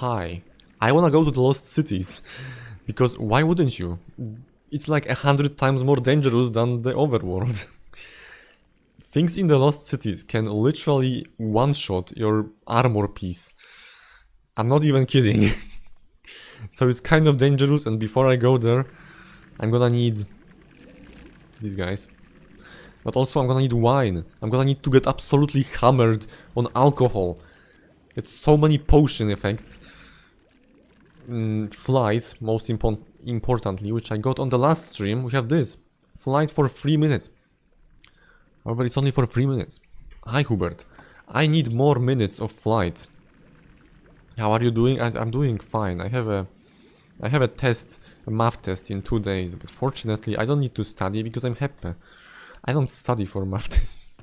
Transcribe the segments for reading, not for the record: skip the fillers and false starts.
Hi, I wanna go to the Lost Cities. Because why wouldn't you? It's like 100 times more dangerous than the overworld. Things in the Lost Cities can literally one-shot your armor piece. I'm not even kidding. So it's kind of dangerous, and before I go there, I'm gonna need these guys. But also I'm gonna need wine. I'm gonna need to get absolutely hammered on alcohol. It's so many potion effects. Flight, most importantly, which I got on the last stream. We have this. Flight for 3 minutes. However, it's only for 3 minutes. Hi Hubert. I need more minutes of flight. How are you doing? I'm doing fine. I have a test, a math test in 2 days, but fortunately I don't need to study because I'm Heppe. I don't study for math tests.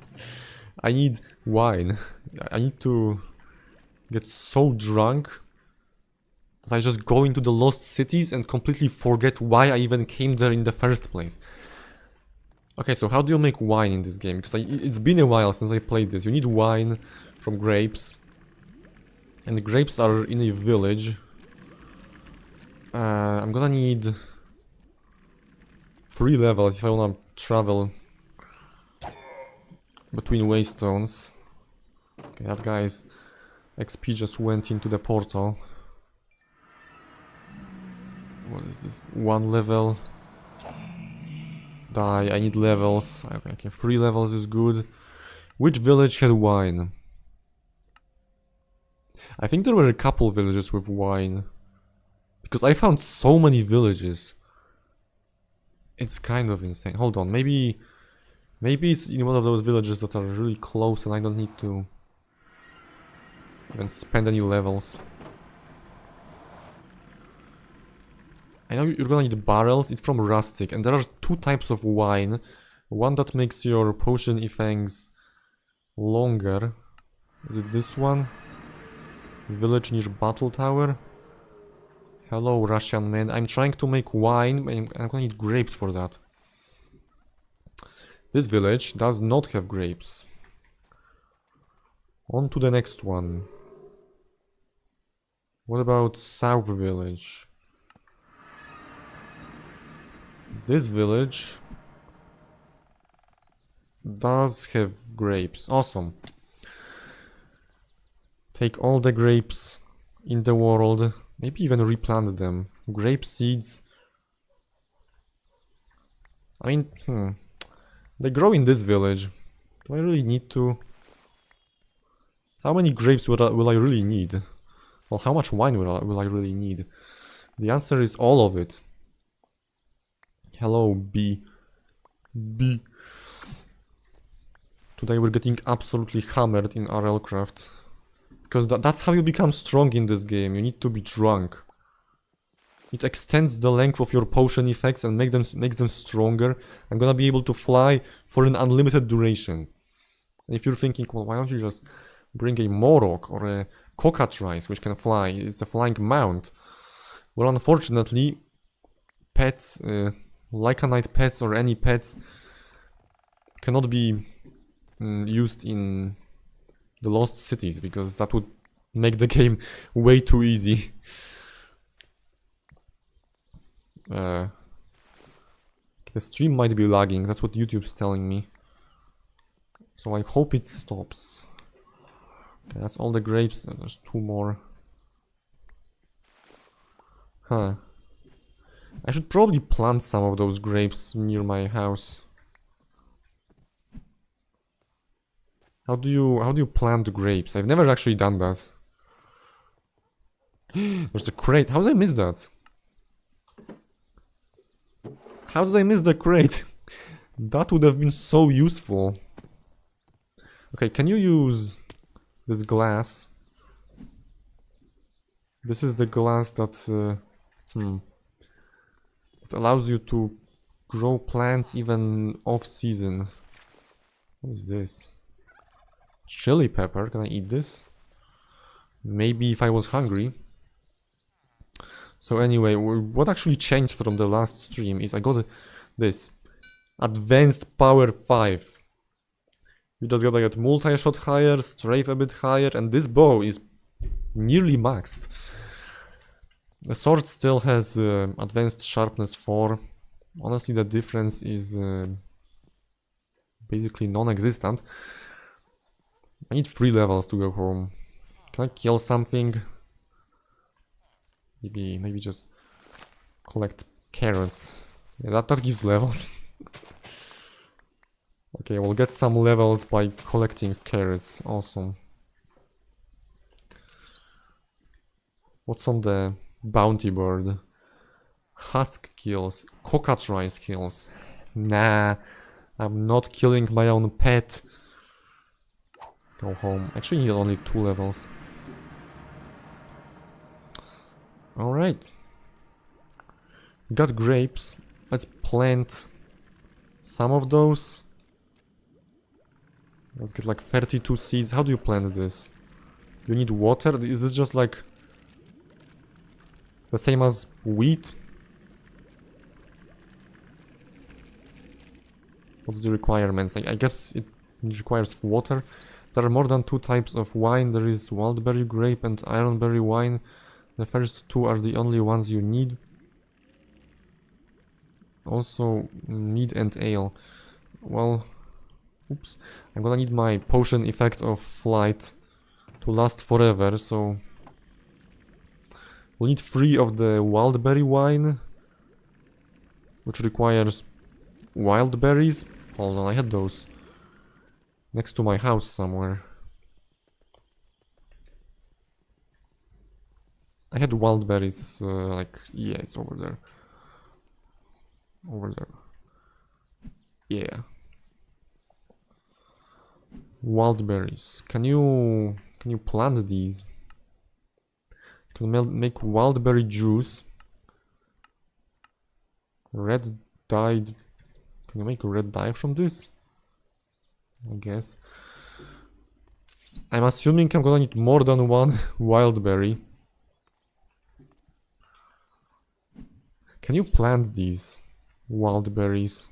I need wine. I need to get so drunk that I just go into the Lost Cities and completely forget why I even came there in the first place. Okay, so how do you make wine in this game? Because it's been a while since I played this. You need wine from grapes. And the grapes are in a village. I'm gonna need 3 levels if I wanna travel between waystones. Okay, that guy's XP just went into the portal. What is this? 1 level. Die, I need levels. Okay, 3 levels is good. Which village had wine? I think there were a couple villages with wine. Because I found so many villages. It's kind of insane. Hold on, maybe it's in one of those villages that are really close and I don't need to even spend any levels. I know you're gonna need barrels. It's from rustic, and there are 2 types of wine. One that makes your potion effects longer. Is it this one? Village near Battle Tower. Hello, Russian man. I'm trying to make wine. I'm gonna need grapes for that. This village does not have grapes. On to the next one. What about South Village? This village does have grapes. Awesome. Take all the grapes in the world. Maybe even replant them. Grape seeds. I mean, they grow in this village. Do I really need to? How many grapes will I really need? Well, how much wine will I really need? The answer is all of it. Hello, B. Today we're getting absolutely hammered in RLCraft. Because that's how you become strong in this game. You need to be drunk. It extends the length of your potion effects and makes them stronger. I'm gonna be able to fly for an unlimited duration. And if you're thinking, well, why don't you just bring a Morok or a cockatrice which can fly? It's a flying mount. Well, unfortunately, pets, Lycanite pets or any pets cannot be used in the Lost Cities, because that would make the game way too easy. The stream might be lagging, that's what YouTube's telling me. So I hope it stops. Okay, that's all the grapes. There's 2 more. Huh. I should probably plant some of those grapes near my house. How do you plant grapes? I've never actually done that. There's a crate. How did I miss that? How did I miss the crate? That would have been so useful. Okay, can you use this glass? This is the glass that that allows you to grow plants even off-season. What is this? Chili pepper. Can I eat this? Maybe if I was hungry. So anyway, what actually changed from the last stream is I got this. Advanced power 5. You just gotta get multi-shot higher, strafe a bit higher, and this bow is nearly maxed. The sword still has advanced sharpness 4. Honestly, the difference is basically non-existent. I need 3 levels to go home. Can I kill something? Maybe just collect carrots. Yeah, that gives levels. Okay, we'll get some levels by collecting carrots. Awesome. What's on the bounty board? Husk kills, cockatrice kills. Nah, I'm not killing my own pet. Let's go home. Actually, need only 2 levels. Alright. Got grapes. Let's plant some of those. Let's get like 32 seeds. How do you plant this? You need water? Is it just like the same as wheat? What's the requirements? I guess it requires water. There are more than 2 types of wine. There is wildberry grape and ironberry wine. The first 2 are the only ones you need. Also, mead and ale. Well, oops. I'm gonna need my potion effect of flight to last forever, so we'll need 3 of the wildberry wine, which requires wild berries. Hold on, I had those next to my house somewhere. I had wild berries, like, yeah, it's over there. Over there. Yeah. Wild berries. Can you plant these? You can make wildberry juice. Red dyed. Can you make red dye from this? I guess. I'm assuming I'm gonna need more than 1 wildberry. Can you plant these wild berries?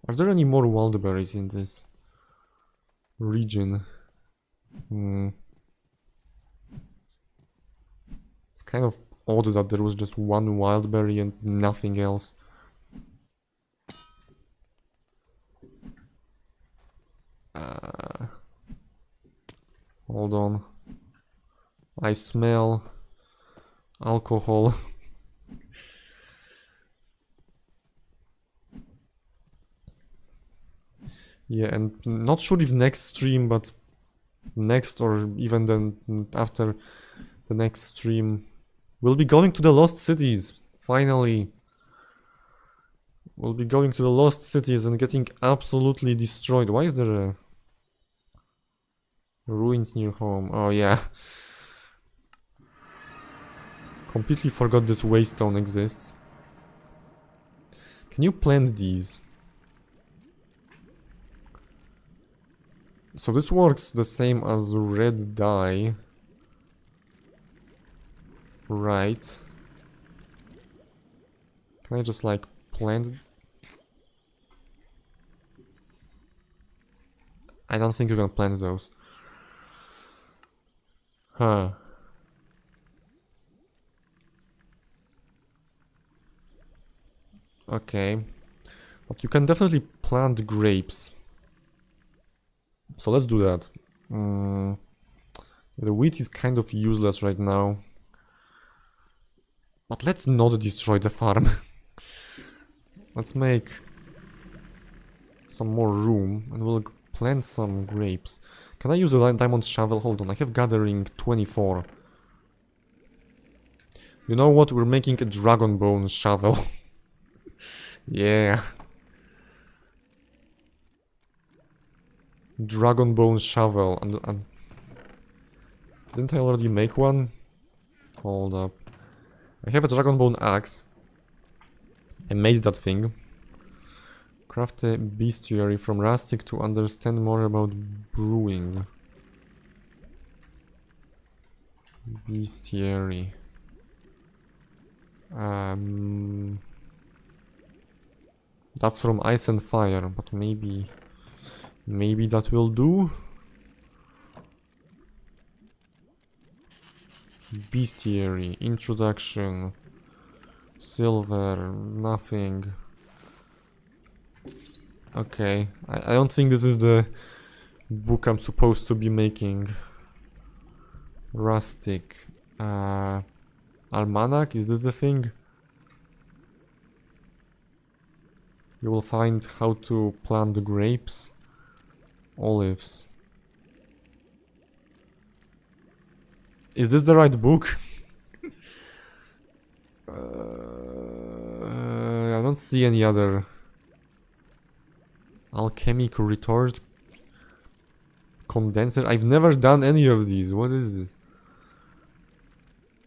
Are there any more wild berries in this region? It's kind of odd that there was just 1 wild berry and nothing else. Hold on. I smell alcohol. Yeah, and not sure if next stream, but next or even then after the next stream, we'll be going to the Lost Cities. Finally. We'll be going to the Lost Cities and getting absolutely destroyed. Why is there ruins near home? Oh yeah. Completely forgot this waystone exists. Can you plant these? So this works the same as red dye. Right. Can I just like plant? I don't think you can plant those. Huh. Okay. But you can definitely plant grapes. So let's do that. The wheat is kind of useless right now. But let's not destroy the farm. Let's make some more room and we'll plant some grapes. Can I use a diamond shovel? Hold on, I have gathering 24. You know what? We're making a dragon bone shovel. Yeah. Dragon bone shovel. And didn't I already make one? Hold up. I have a dragon bone axe. I made that thing. Craft a bestiary from rustic to understand more about brewing. Bestiary. That's from ice and fire, but maybe that will do. Bestiary, introduction, silver, nothing. Okay, I don't think this is the book I'm supposed to be making. Rustic. Almanac, is this the thing? You will find how to plant the grapes. Olives. Is this the right book? I don't see any other. Alchemic retort. Condenser. I've never done any of these. What is this?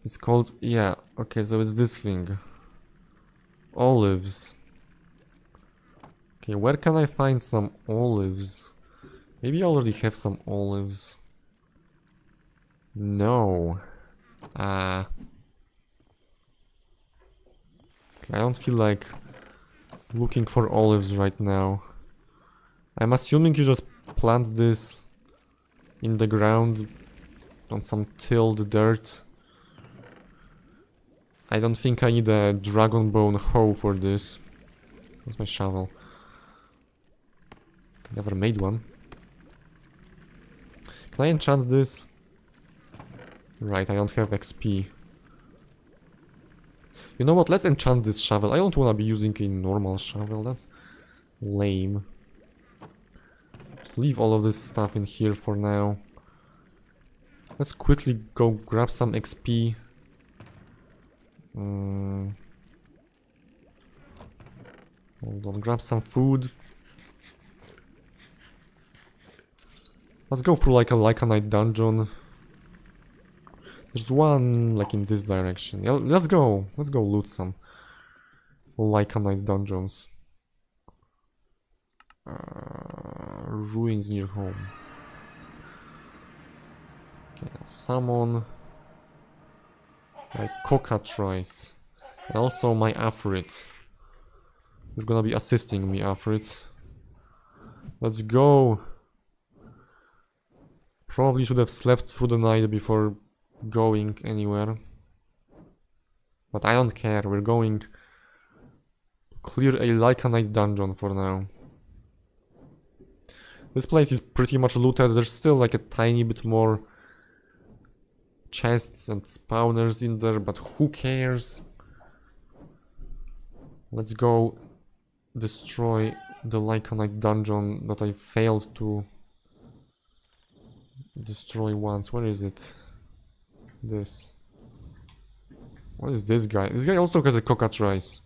It's called... yeah, okay, so it's this thing. Olives. Okay, where can I find some olives? Maybe I already have some olives. No. Okay, I don't feel like looking for olives right now. I'm assuming you just plant this in the ground on some tilled dirt. I don't think I need a dragon bone hoe for this. Where's my shovel? Never made one. Can I enchant this? Right, I don't have XP. You know what, let's enchant this shovel. I don't want to be using a normal shovel, that's lame. Just leave all of this stuff in here for now. Let's quickly go grab some XP. Hold on, grab some food. Let's go through like a Lycanite dungeon. There's one like in this direction. Yeah, let's go loot some Lycanite dungeons. Ruins near home. Okay, summon my cockatrice. And also my Afrit. You're gonna be assisting me, Afrit. Let's go. Probably should have slept through the night before going anywhere. But I don't care, we're going to clear a Lycanite dungeon for now. This place is pretty much looted, there's still like a tiny bit more chests and spawners in there, but who cares? Let's go destroy the Lycanite dungeon that I failed to destroy once. Where is it? This. What is this guy? This guy also has a cockatrice.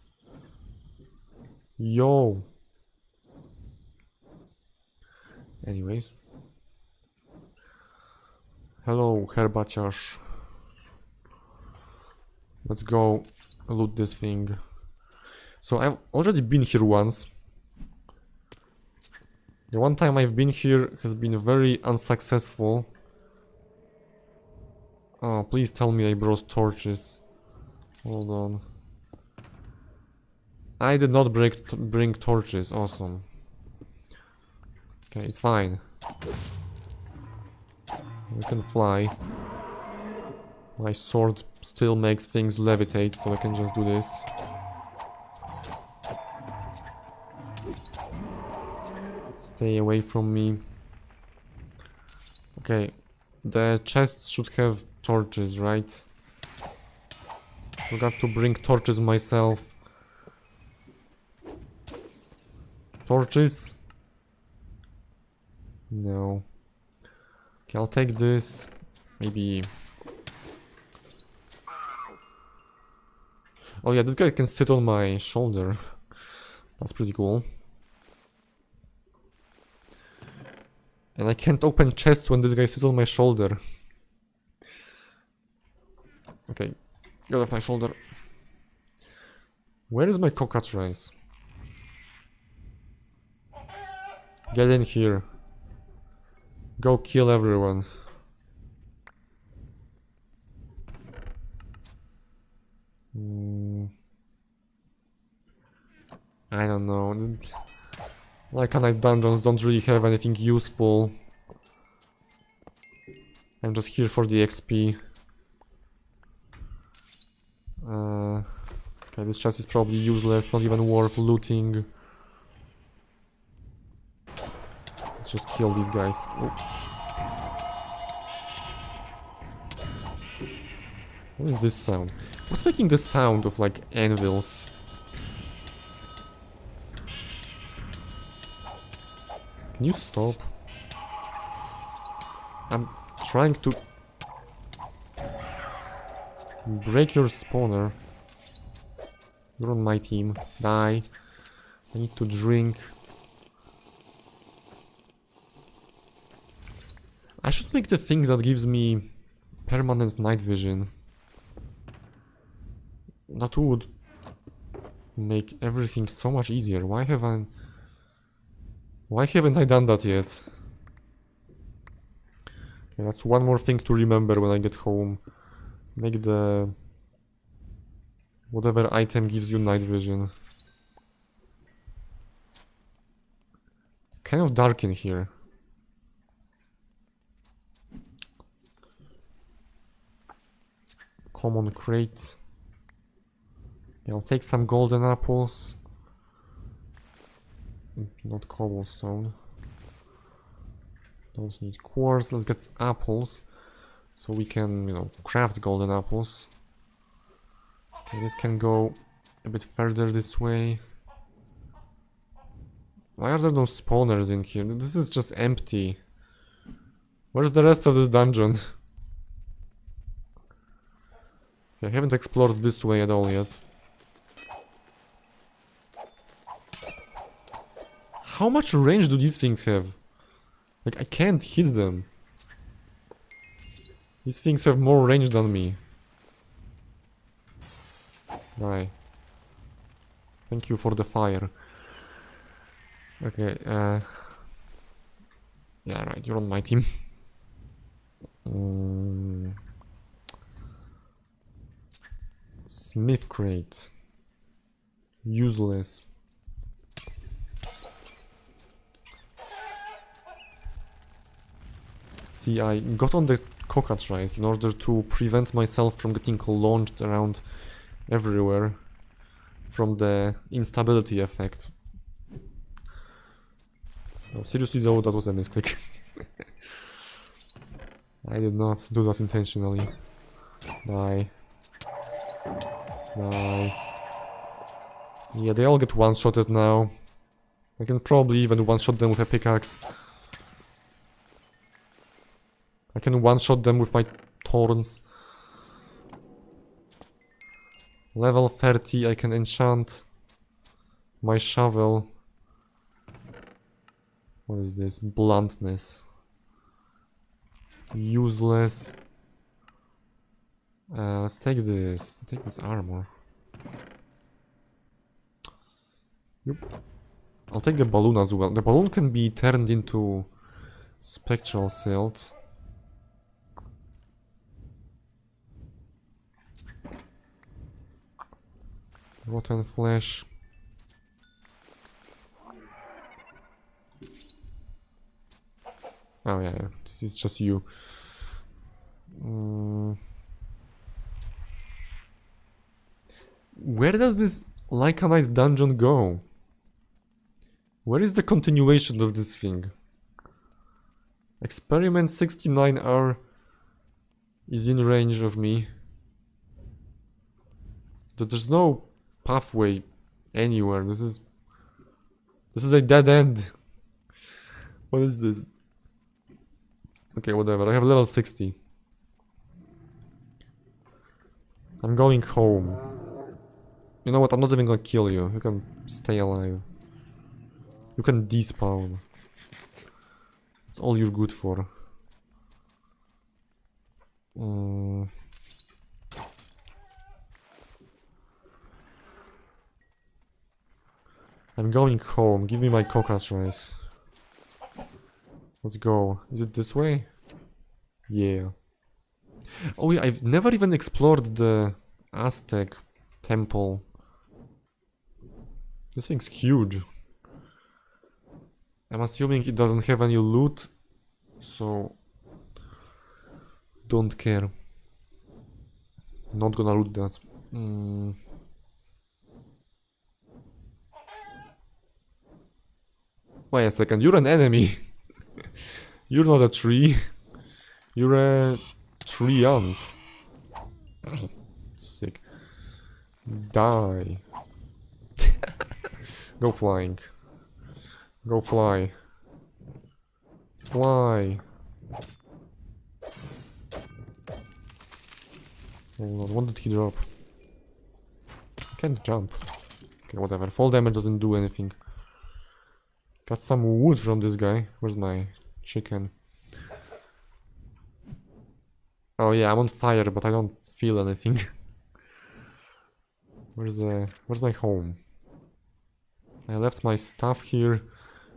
Yo. Anyways. Hello, Herbaciarz. Let's go loot this thing. So I've already been here once. The one time I've been here has been very unsuccessful. Oh, please tell me I brought torches. Hold on. I did not bring torches. Awesome. Okay, it's fine. We can fly. My sword still makes things levitate, so I can just do this. Stay away from me. Okay, the chests should have torches, right? Forgot to bring torches myself. Torches? No. Okay, I'll take this. Maybe... oh yeah, this guy can sit on my shoulder. That's pretty cool. And I can't open chests when this guy sits on my shoulder. Okay, get off my shoulder. Where is my cockatrice? Get in here. Go kill everyone. I don't know. Lycanite dungeons don't really have anything useful. I'm just here for the XP. Okay, this chest is probably useless, not even worth looting. Let's just kill these guys. Oh. What is this sound? What's making the sound of like anvils? Can you stop? I'm trying to break your spawner. You're on my team. Die. I need to drink. I should make the thing that gives me permanent night vision. That would make everything so much easier. Why haven't I done that yet? Okay, that's one more thing to remember when I get home. Make the... whatever item gives you night vision. It's kind of dark in here. Common crate. Yeah, I'll take some golden apples. Not cobblestone. Don't need quartz. Let's get apples. So we can, you know, craft golden apples. Okay, this can go a bit further this way. Why are there no spawners in here? This is just empty. Where's the rest of this dungeon? I haven't explored this way at all yet. How much range do these things have? Like, I can't hit them. These things have more range than me. Die. Thank you for the fire. Okay, yeah, right, you're on my team. Smith crate. Useless. See, I got on the cockatrice in order to prevent myself from getting launched around everywhere from the instability effect. No, seriously though, that was a misclick. I did not do that intentionally. Die. Die. Yeah, they all get one-shotted now. I can probably even one-shot them with a pickaxe. I can one-shot them with my thorns. Level 30, I can enchant my shovel. What is this? Bluntness. Useless. Let's take this. Take this armor. Yep. I'll take the balloon as well. The balloon can be turned into spectral silt. Rotten flesh. Oh yeah, this is just you. Where does this Lycanite dungeon go? Where is the continuation of this thing? Experiment 69R is in range of me. There's no pathway anywhere. This is a dead end. What is this? Okay, whatever. I have level 60. I'm going home. You know what? I'm not even gonna kill you. You can stay alive. You can despawn. That's all you're good for. I'm going home. Give me my cockatrice. Let's go. Is it this way? Yeah. Oh yeah, I've never even explored the Aztec temple. This thing's huge. I'm assuming it doesn't have any loot, so don't care. Not gonna loot that. Wait a second, you're an enemy. You're not a tree. You're a tree ant. Sick. Die. Go flying. Go fly. Fly. Oh Lord, what did he drop? I can't jump. Okay, whatever. Fall damage doesn't do anything. Got some wood from this guy. Where's my chicken? Oh yeah, I'm on fire, but I don't feel anything. Where's my home? I left my stuff here.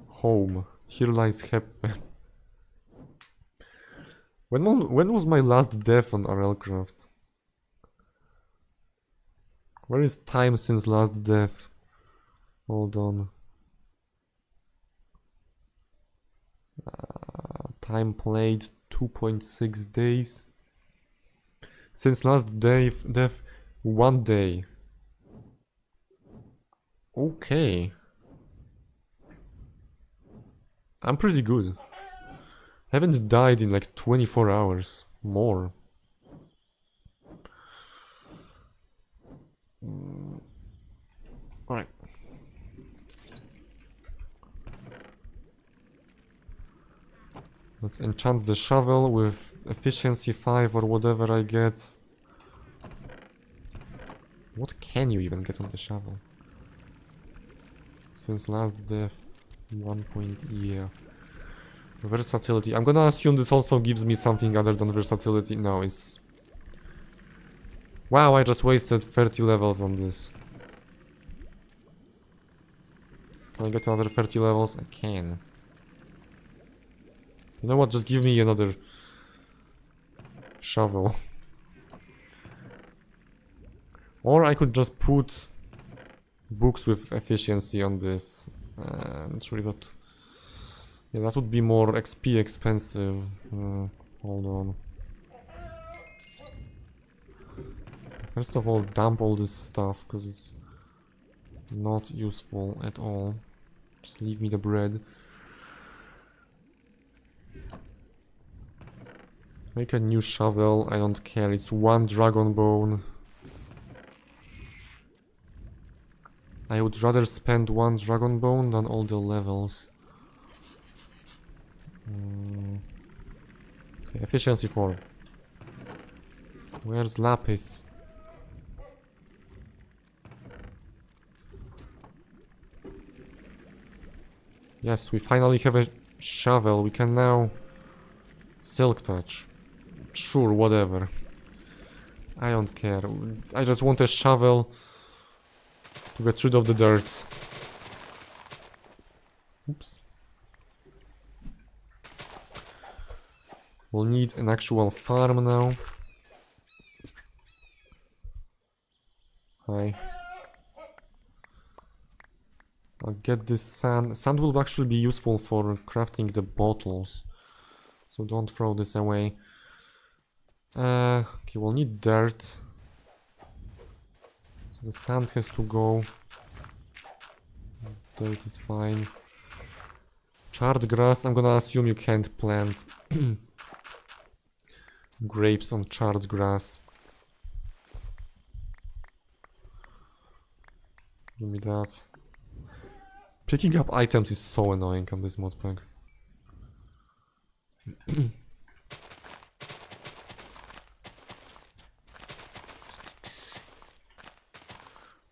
Home. Here lies Heppe. When was my last death on RLCraft? Where is time since last death? Hold on. Time played 2.6 days. Since last death 1 day. Okay. I'm pretty good. Haven't died in like 24 hours. More. Alright. Let's enchant the shovel with efficiency 5 or whatever I get. What can you even get on the shovel? Since last death, 1 point, yeah. Versatility. I'm gonna assume this also gives me something other than versatility. No, it's... Wow, I just wasted 30 levels on this. Can I get another 30 levels? I can. You know what, just give me another shovel. Or I could just put books with efficiency on this. That's really not... Yeah, that would be more XP expensive. Hold on. First of all, dump all this stuff, because it's not useful at all. Just leave me the bread. Make a new shovel, I don't care, it's 1 dragon bone. I would rather spend 1 dragon bone than all the levels. Okay, efficiency 4. Where's lapis? Yes, we finally have a shovel. We can now silk touch. Sure, whatever. I don't care. I just want a shovel to get rid of the dirt. Oops. We'll need an actual farm now. Hi. I'll get this sand. Sand will actually be useful for crafting the bottles. So don't throw this away. Okay, we'll need dirt. So the sand has to go. Dirt is fine. Charred grass, I'm gonna assume you can't plant grapes on charred grass. Give me that. Picking up items is so annoying on this modpack.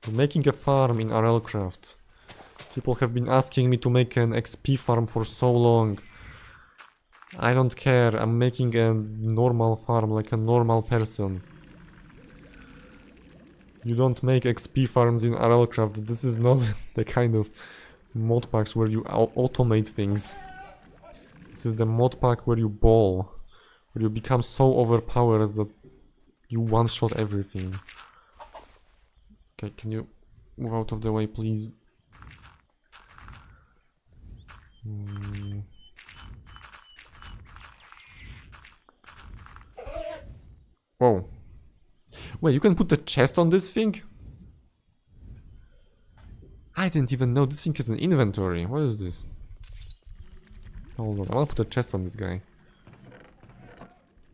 I'm making a farm in RLCraft. People have been asking me to make an XP farm for so long. I don't care, I'm making a normal farm like a normal person. You don't make XP farms in RLCraft. This is not the kind of modpacks where you automate things. This is the modpack where you ball. Where you become so overpowered that you one-shot everything. Okay, can you move out of the way, please? Whoa. Wait, you can put the chest on this thing? I didn't even know this thing has an inventory. What is this? Hold on, I wanna put a chest on this guy.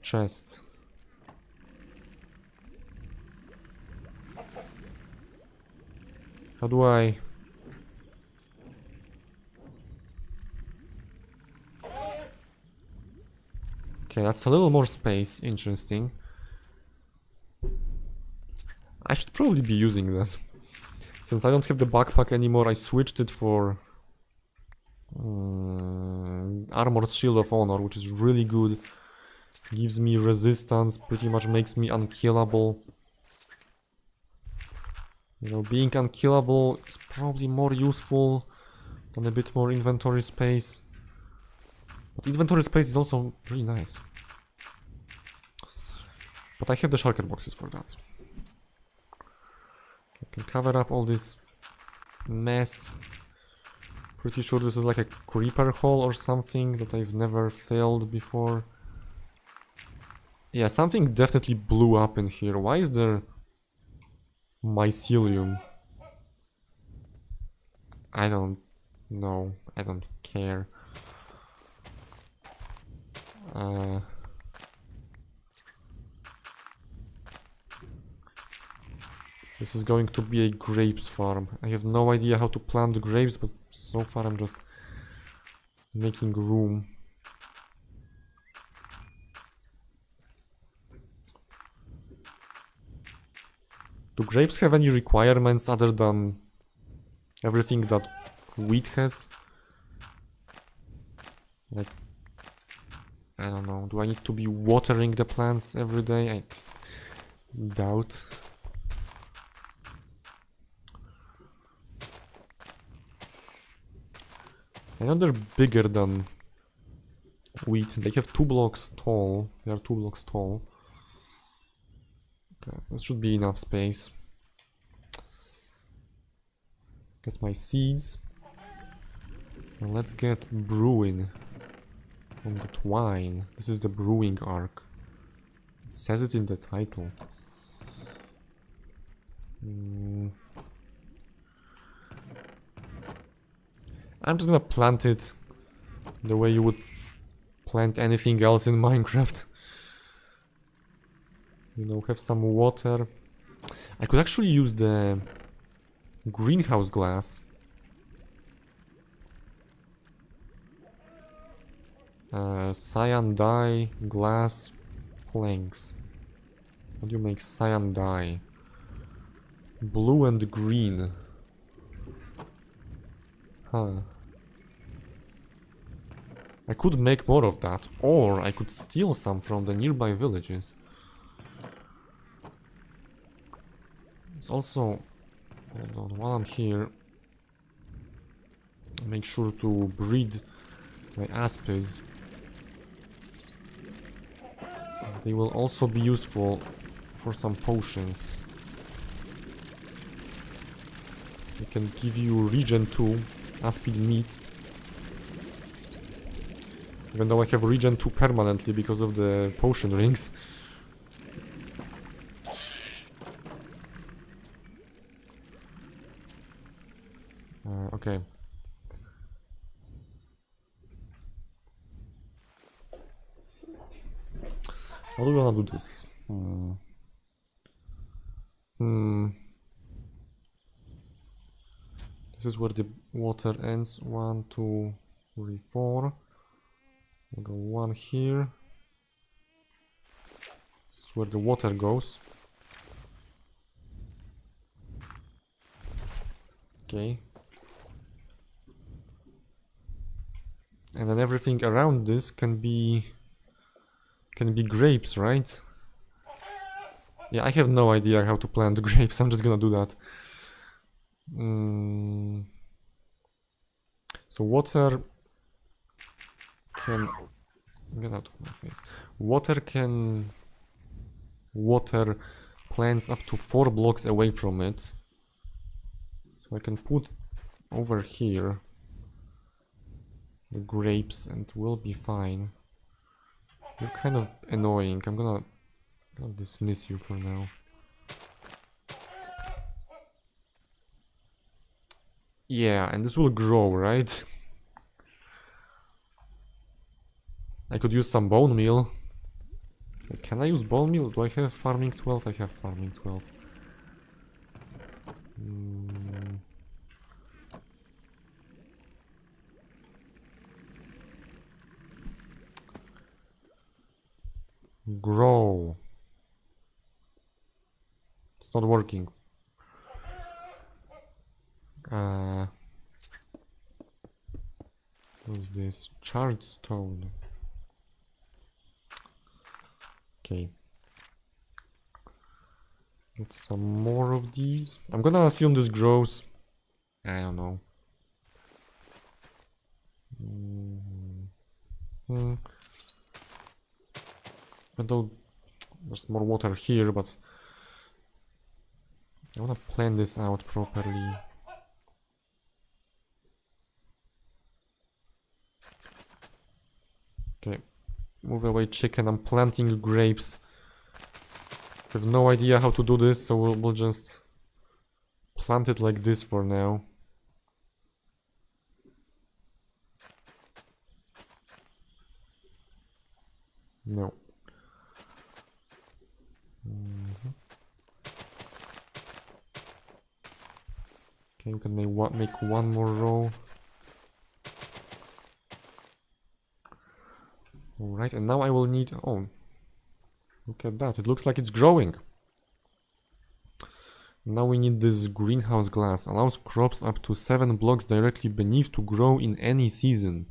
Chest. How do I... Okay, that's a little more space. Interesting. I should probably be using that. Since I don't have the backpack anymore, I switched it for... Armored Shield of Honor, which is really good. Gives me resistance, pretty much makes me unkillable. You know, being unkillable is probably more useful than a bit more inventory space. But inventory space is also really nice. But I have the shulker boxes for that. I can cover up all this mess. Pretty sure this is like a creeper hole or something that I've never failed before. Yeah, something definitely blew up in here. Why is there mycelium? I don't know. I don't care. This is going to be a grapes farm. I have no idea how to plant grapes, but so far I'm just making room. Do grapes have any requirements other than everything that wheat has? Like, I don't know, do I need to be watering the plants every day? I doubt. I know they're bigger than wheat. They have 2 blocks tall. They are 2 blocks tall. Okay, this should be enough space. Get my seeds. And let's get brewing on that wine. This is the brewing arc. It says it in the title. I'm just gonna plant it the way you would plant anything else in Minecraft. You know, have some water. I could actually use the greenhouse glass. Cyan dye, glass, planks. How do you make cyan dye? Blue and green. Huh. I could make more of that, or I could steal some from the nearby villages. It's also... Hold on, while I'm here, make sure to breed my aspis. They will also be useful for some potions. They can give you regen 2, aspid meat. Even though I have regen 2 permanently because of the potion rings. Okay. How do we wanna do this? This is where the water ends. 1, 2, 3, 4. We'll go 1 here. This is where the water goes. Okay. And then everything around this can be grapes, right? Yeah, I have no idea how to plant grapes. I'm just gonna do that. So water can get out of my face. Water can water plants up to 4 blocks away from it. So I can put over here the grapes and we'll be fine. You're kind of annoying. I'm gonna dismiss you for now. Yeah, and this will grow, right? I could use some bone meal. Can I use bone meal? Do I have farming 12? I have farming 12. Grow. It's not working. What's this? Charred stone. Okay. Get some more of these. I'm gonna assume this grows. I don't know. Although there's more water here, but I wanna plan this out properly. Okay, move away chicken. I'm planting grapes. I have no idea how to do this, so we'll just plant it like this for now. No. Okay, we can make one more row. Alright, and now I will need... Oh, look at that. It looks like it's growing. Now we need this greenhouse glass. Allows crops up to 7 blocks directly beneath to grow in any season.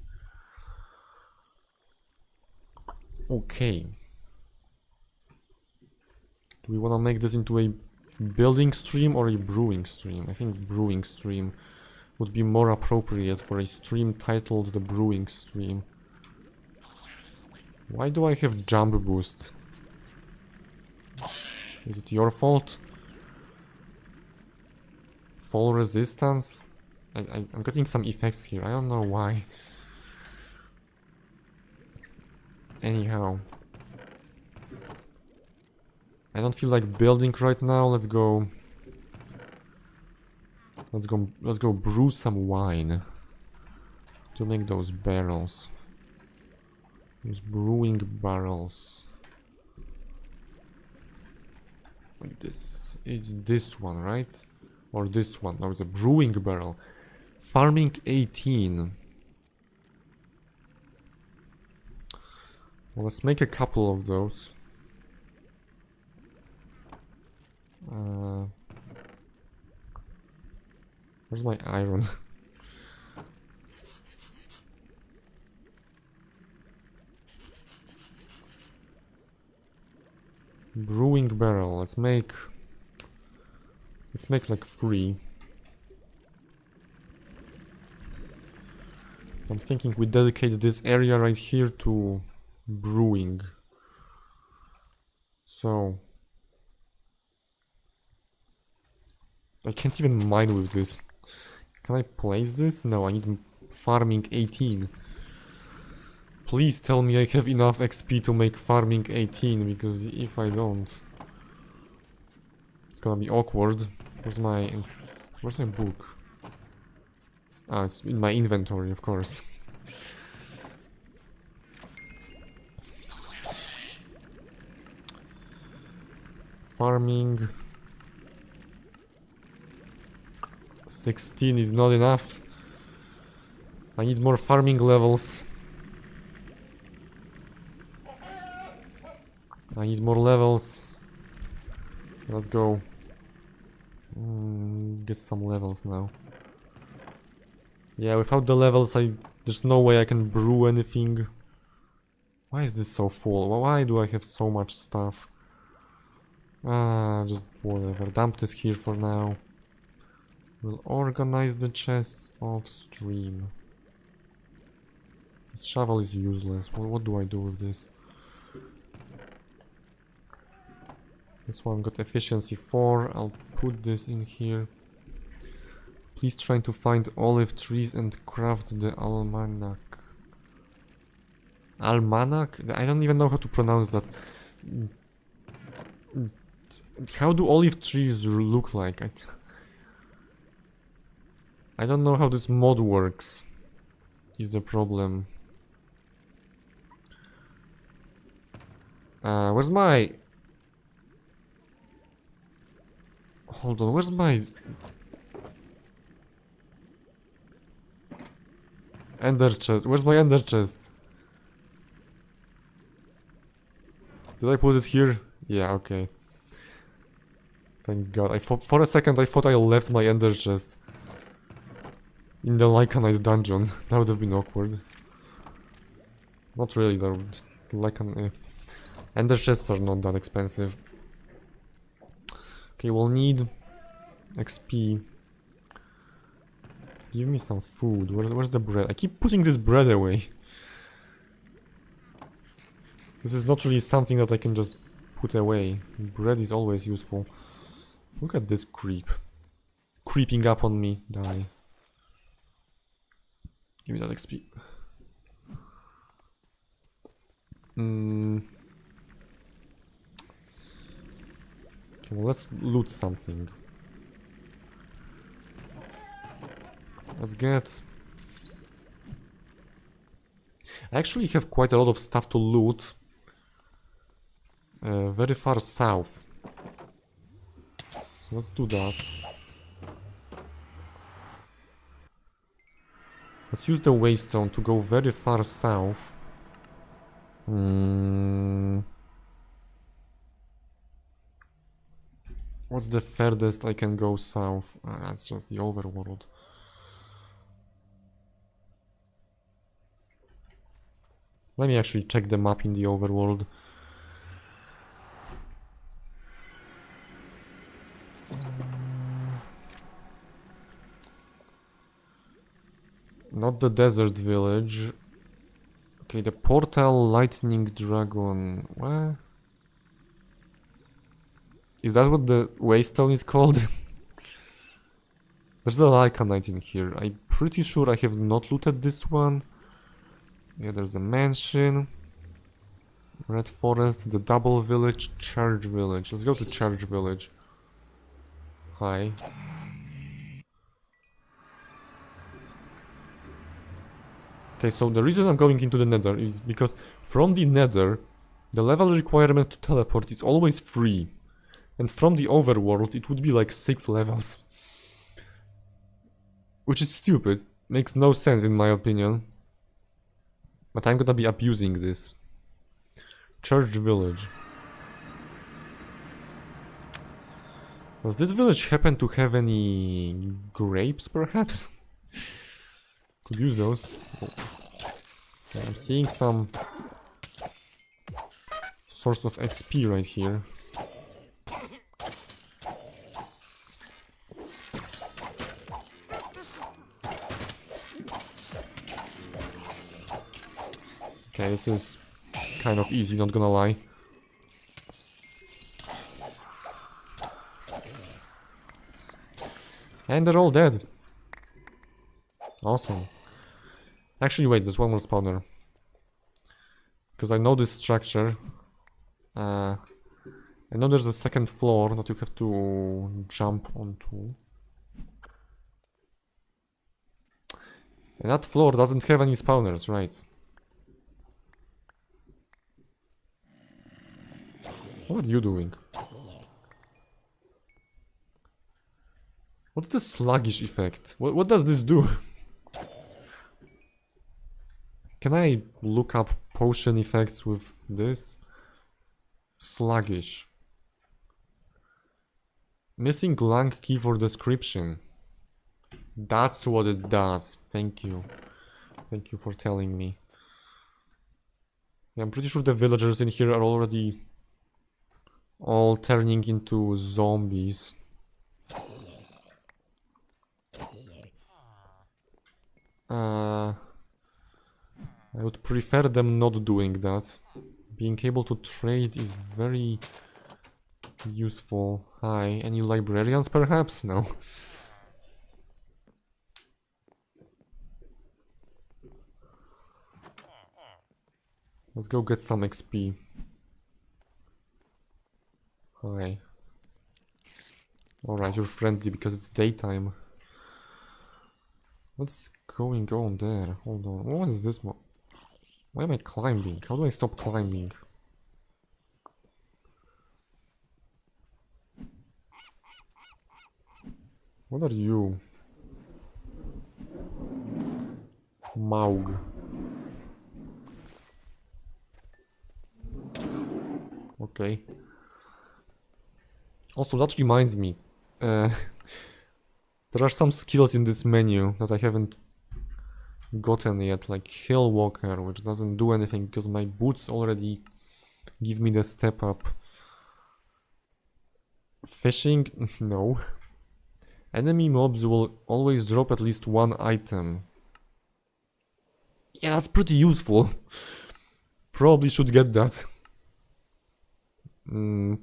Okay. Do we want to make this into a building stream or a brewing stream? I think brewing stream would be more appropriate for a stream titled the brewing stream. Why do I have jump boost? Is it your fault? Fall resistance? I'm getting some effects here. I don't know why. Anyhow. I don't feel like building right now. Let's go brew some wine to make those barrels. Those brewing barrels. Like this. It's this one, right? Or this one. No, it's a brewing barrel. Farming 18. Well, let's make a couple of those. Where's my iron? Brewing barrel. Let's make like 3. I'm thinking we dedicate this area right here to brewing. So I can't even mine with this. Can I place this? No, I need farming 18. Please tell me I have enough XP to make farming 18, because if I don't, it's gonna be awkward. Where's my book? Ah, it's in my inventory, of course. Farming 16 is not enough. I need more farming levels. I need more levels. Let's go. Get some levels now. Yeah, without the levels, there's no way I can brew anything. Why is this so full? Why do I have so much stuff? Just whatever. Dump this here for now. We'll organize the chests off stream. This shovel is useless. What do I do with this? This one got efficiency 4. I'll put this in here. Please try to find olive trees and craft the almanac. Almanac? I don't even know how to pronounce that. How do olive trees look like? I don't know how this mod works, is the problem. Where's my... Hold on, where's my... Ender chest? Where's my ender chest? Did I put it here? Yeah, okay. Thank God. For a second I thought I left my ender chest in the Lycanite dungeon. That would have been awkward. Not really though. Lycan... Ender chests are not that expensive. Okay, we'll need XP. Give me some food. Where's the bread? I keep putting this bread away. This is not really something that I can just put away. Bread is always useful. Look at this creep. Creeping up on me. Die. Give me that XP. Okay, well, let's loot something. Let's get... I actually have quite a lot of stuff to loot. Very far south. So let's do that. Let's use the waystone to go very far south. What's the furthest I can go south? That's just the overworld. Let me actually check the map in the overworld. Not the desert village. Okay, the portal lightning dragon. Where? Is that what the waystone is called? There's a Lycanite in here. I'm pretty sure I have not looted this one. Yeah, there's a mansion. Red Forest, the double village, Church village. Let's go to Church village. Hi. Okay, so the reason I'm going into the nether is because from the nether, the level requirement to teleport is always 3. And from the overworld, it would be like 6 levels. Which is stupid. Makes no sense in my opinion. But I'm gonna be abusing this. Church village. Does this village happen to have any grapes, perhaps? Could use those. Oh. Okay, I'm seeing some source of XP right here. Okay, this is kind of easy, not gonna lie. And they're all dead. Awesome. Actually, wait, there's one more spawner. Because I know this structure. I know there's a second floor that you have to jump onto. And that floor doesn't have any spawners, right? What are you doing? What's the sluggish effect? What does this do? Can I look up potion effects with this? Sluggish. Missing lang key for description. That's what it does. Thank you. Thank you for telling me. Yeah, I'm pretty sure the villagers in here are already all turning into zombies. I would prefer them not doing that. Being able to trade is very useful. Hi, any librarians perhaps? No. Let's go get some XP. Hi. Alright, you're friendly because it's daytime. What's going on there? Hold on. What is this? Why am I climbing? How do I stop climbing? What are you? Maug. Okay. Also, that reminds me. There are some skills in this menu that I haven't gotten yet, like Hill Walker, which doesn't do anything because my boots already give me the step up. Fishing? No. Enemy mobs will always drop at least one item. Yeah, that's pretty useful. Probably should get that.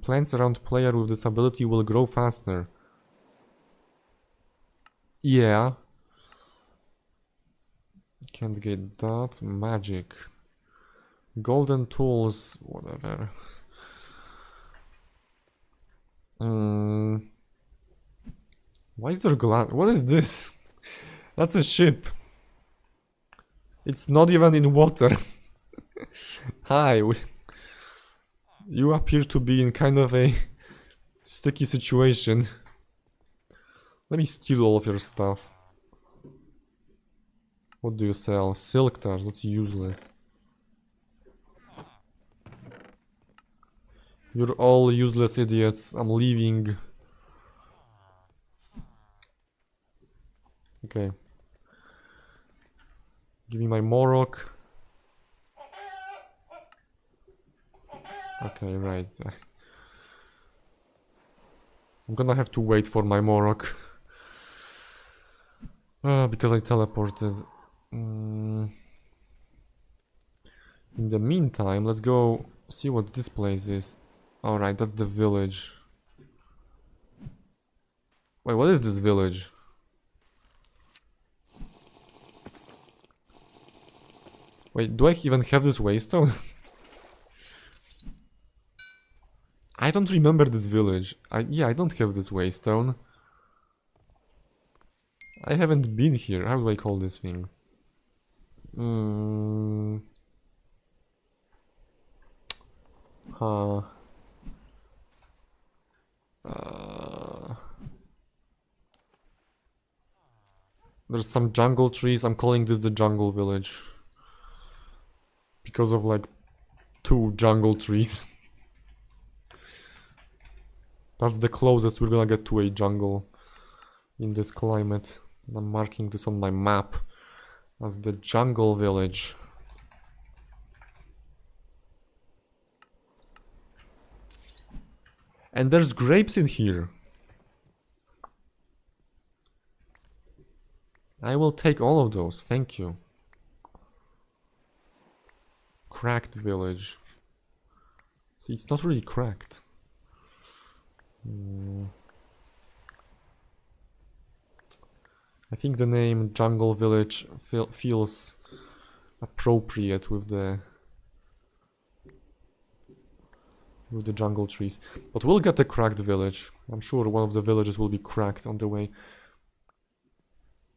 Plants around player with this ability will grow faster. Yeah. Can't get that. Magic. Golden tools, whatever. Why is there glass? What is this? That's a ship. It's not even in water. Hi. You appear to be in kind of a sticky situation. Let me steal all of your stuff. What do you sell? Silk touch, that's useless. You're all useless idiots. I'm leaving. Okay. Give me my Morok. Okay, right. I'm gonna have to wait for my Morok. Because I teleported. In the meantime, let's go see what this place is. Alright, that's the village. Wait, what is this village? Wait, do I even have this waystone? I don't remember this village. Yeah, I don't have this waystone. I haven't been here. How do I call this thing? There's some jungle trees. I'm calling this the jungle village. Because of like 2 jungle trees. That's the closest we're gonna get to a jungle in this climate. And I'm marking this on my map as the jungle village. And there's grapes in here. I will take all of those, thank you. Cracked village. See, it's not really cracked. I think the name Jungle Village feels appropriate with the jungle trees. But we'll get the cracked village. I'm sure one of the villages will be cracked on the way.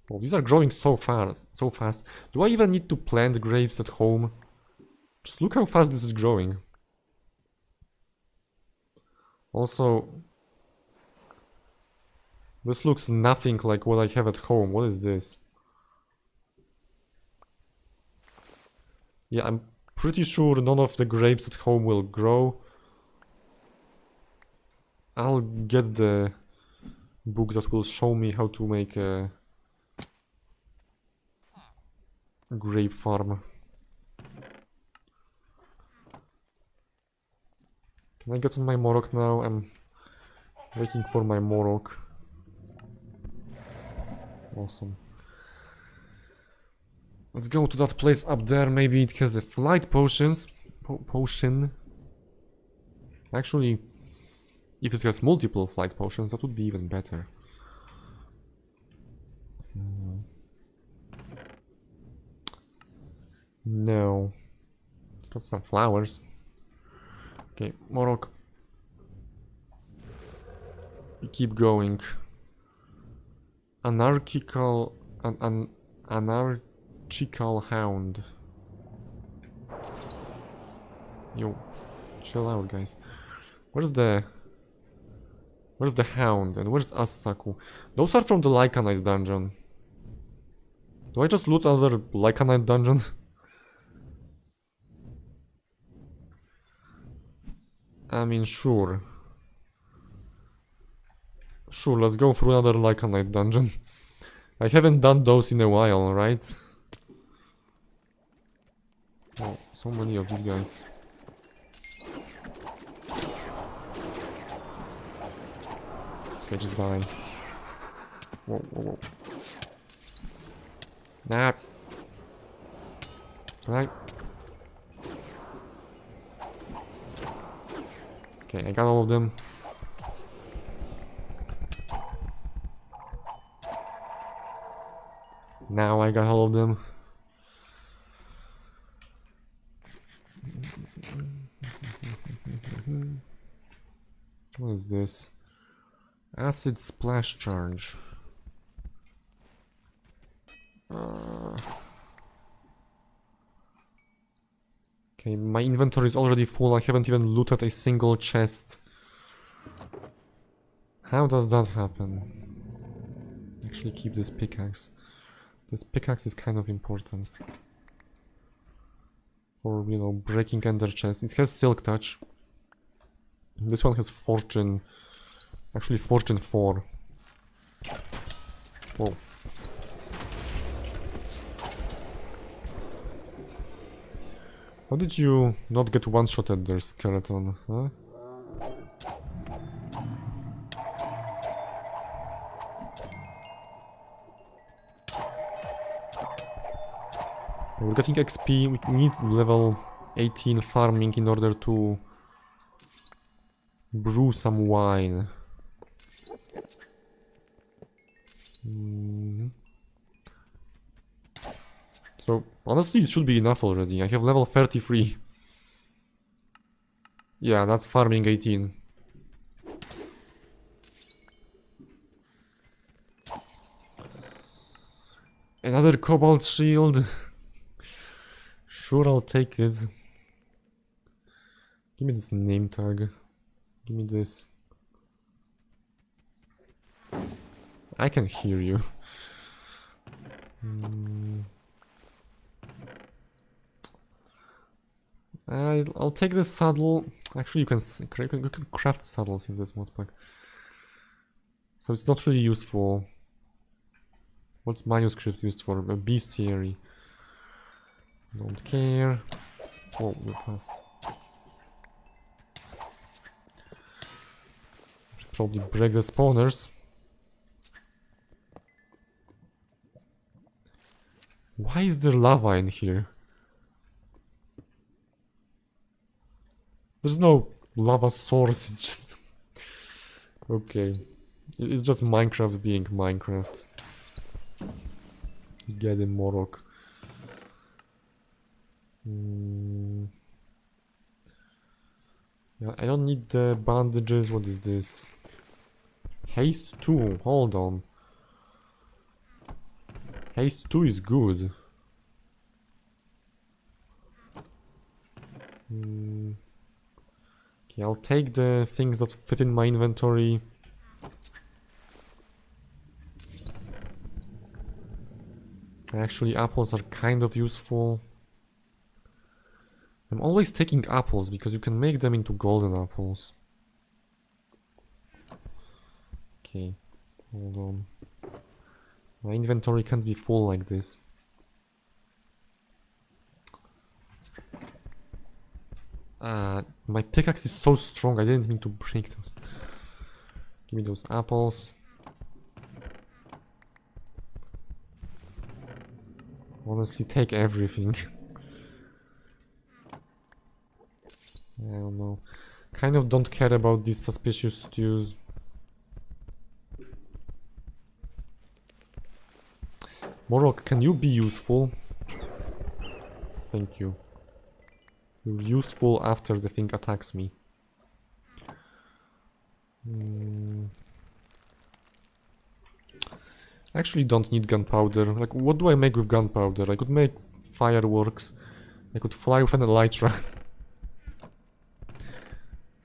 Oh, these are growing so fast. Do I even need to plant grapes at home? Just look how fast this is growing. Also, this looks nothing like what I have at home. What is this? Yeah, I'm pretty sure none of the grapes at home will grow. I'll get the book that will show me how to make a grape farm. Can I get on my Morok now? I'm waiting for my Morok. Awesome. Let's go to that place up there. Maybe it has a flight potions. Potion. Actually, if it has multiple flight potions, that would be even better. No. It's got some flowers. Okay, Morok. We keep going. Anarchical... Anarchical hound. Yo, chill out, guys. Where's the hound and where's Asaku? Those are from the Lycanite dungeon. Do I just loot another Lycanite dungeon? I mean, sure. Sure, let's go through another Lycanite dungeon. I haven't done those in a while, right? Oh, so many of these guys. Okay, just die. Whoa, whoa, whoa. Nah. Right. Okay, I got all of them. Now I got all of them. What is this? Acid splash charge. Okay, my inventory is already full. I haven't even looted a single chest. How does that happen? Actually, keep this pickaxe. This pickaxe is kind of important. For, you know, breaking ender chests. It has silk touch. This one has fortune. Actually, fortune 4. Whoa. How did you not get one-shotted there, skeleton, huh? We're getting XP, we need level 18 farming in order to brew some wine. So, honestly, it should be enough already. I have level 33. Yeah, that's farming 18. Another cobalt shield. Sure, I'll take it. Give me this name tag. Give me this. I can hear you. I'll take the saddle. Actually, you can craft saddles in this mod pack. So it's not really useful. What's manuscript used for? A bestiary. Don't care. Oh, we're fast. Should probably break the spawners. Why is there lava in here? There's no lava source, it's just... Okay. It's just Minecraft being Minecraft. Get in Morok. Yeah, I don't need the bandages. What is this? Haste 2. Hold on. Haste 2 is good. Okay, I'll take the things that fit in my inventory. Actually, apples are kind of useful. I'm always taking apples because you can make them into golden apples. Okay, hold on. My inventory can't be full like this. My pickaxe is so strong, I didn't mean to break those. Give me those apples. Honestly, take everything. I don't know. Kind of don't care about these suspicious stews. Morok, can you be useful? Thank you. You're useful after the thing attacks me. I actually don't need gunpowder. Like, what do I make with gunpowder? I could make fireworks. I could fly with an elytra.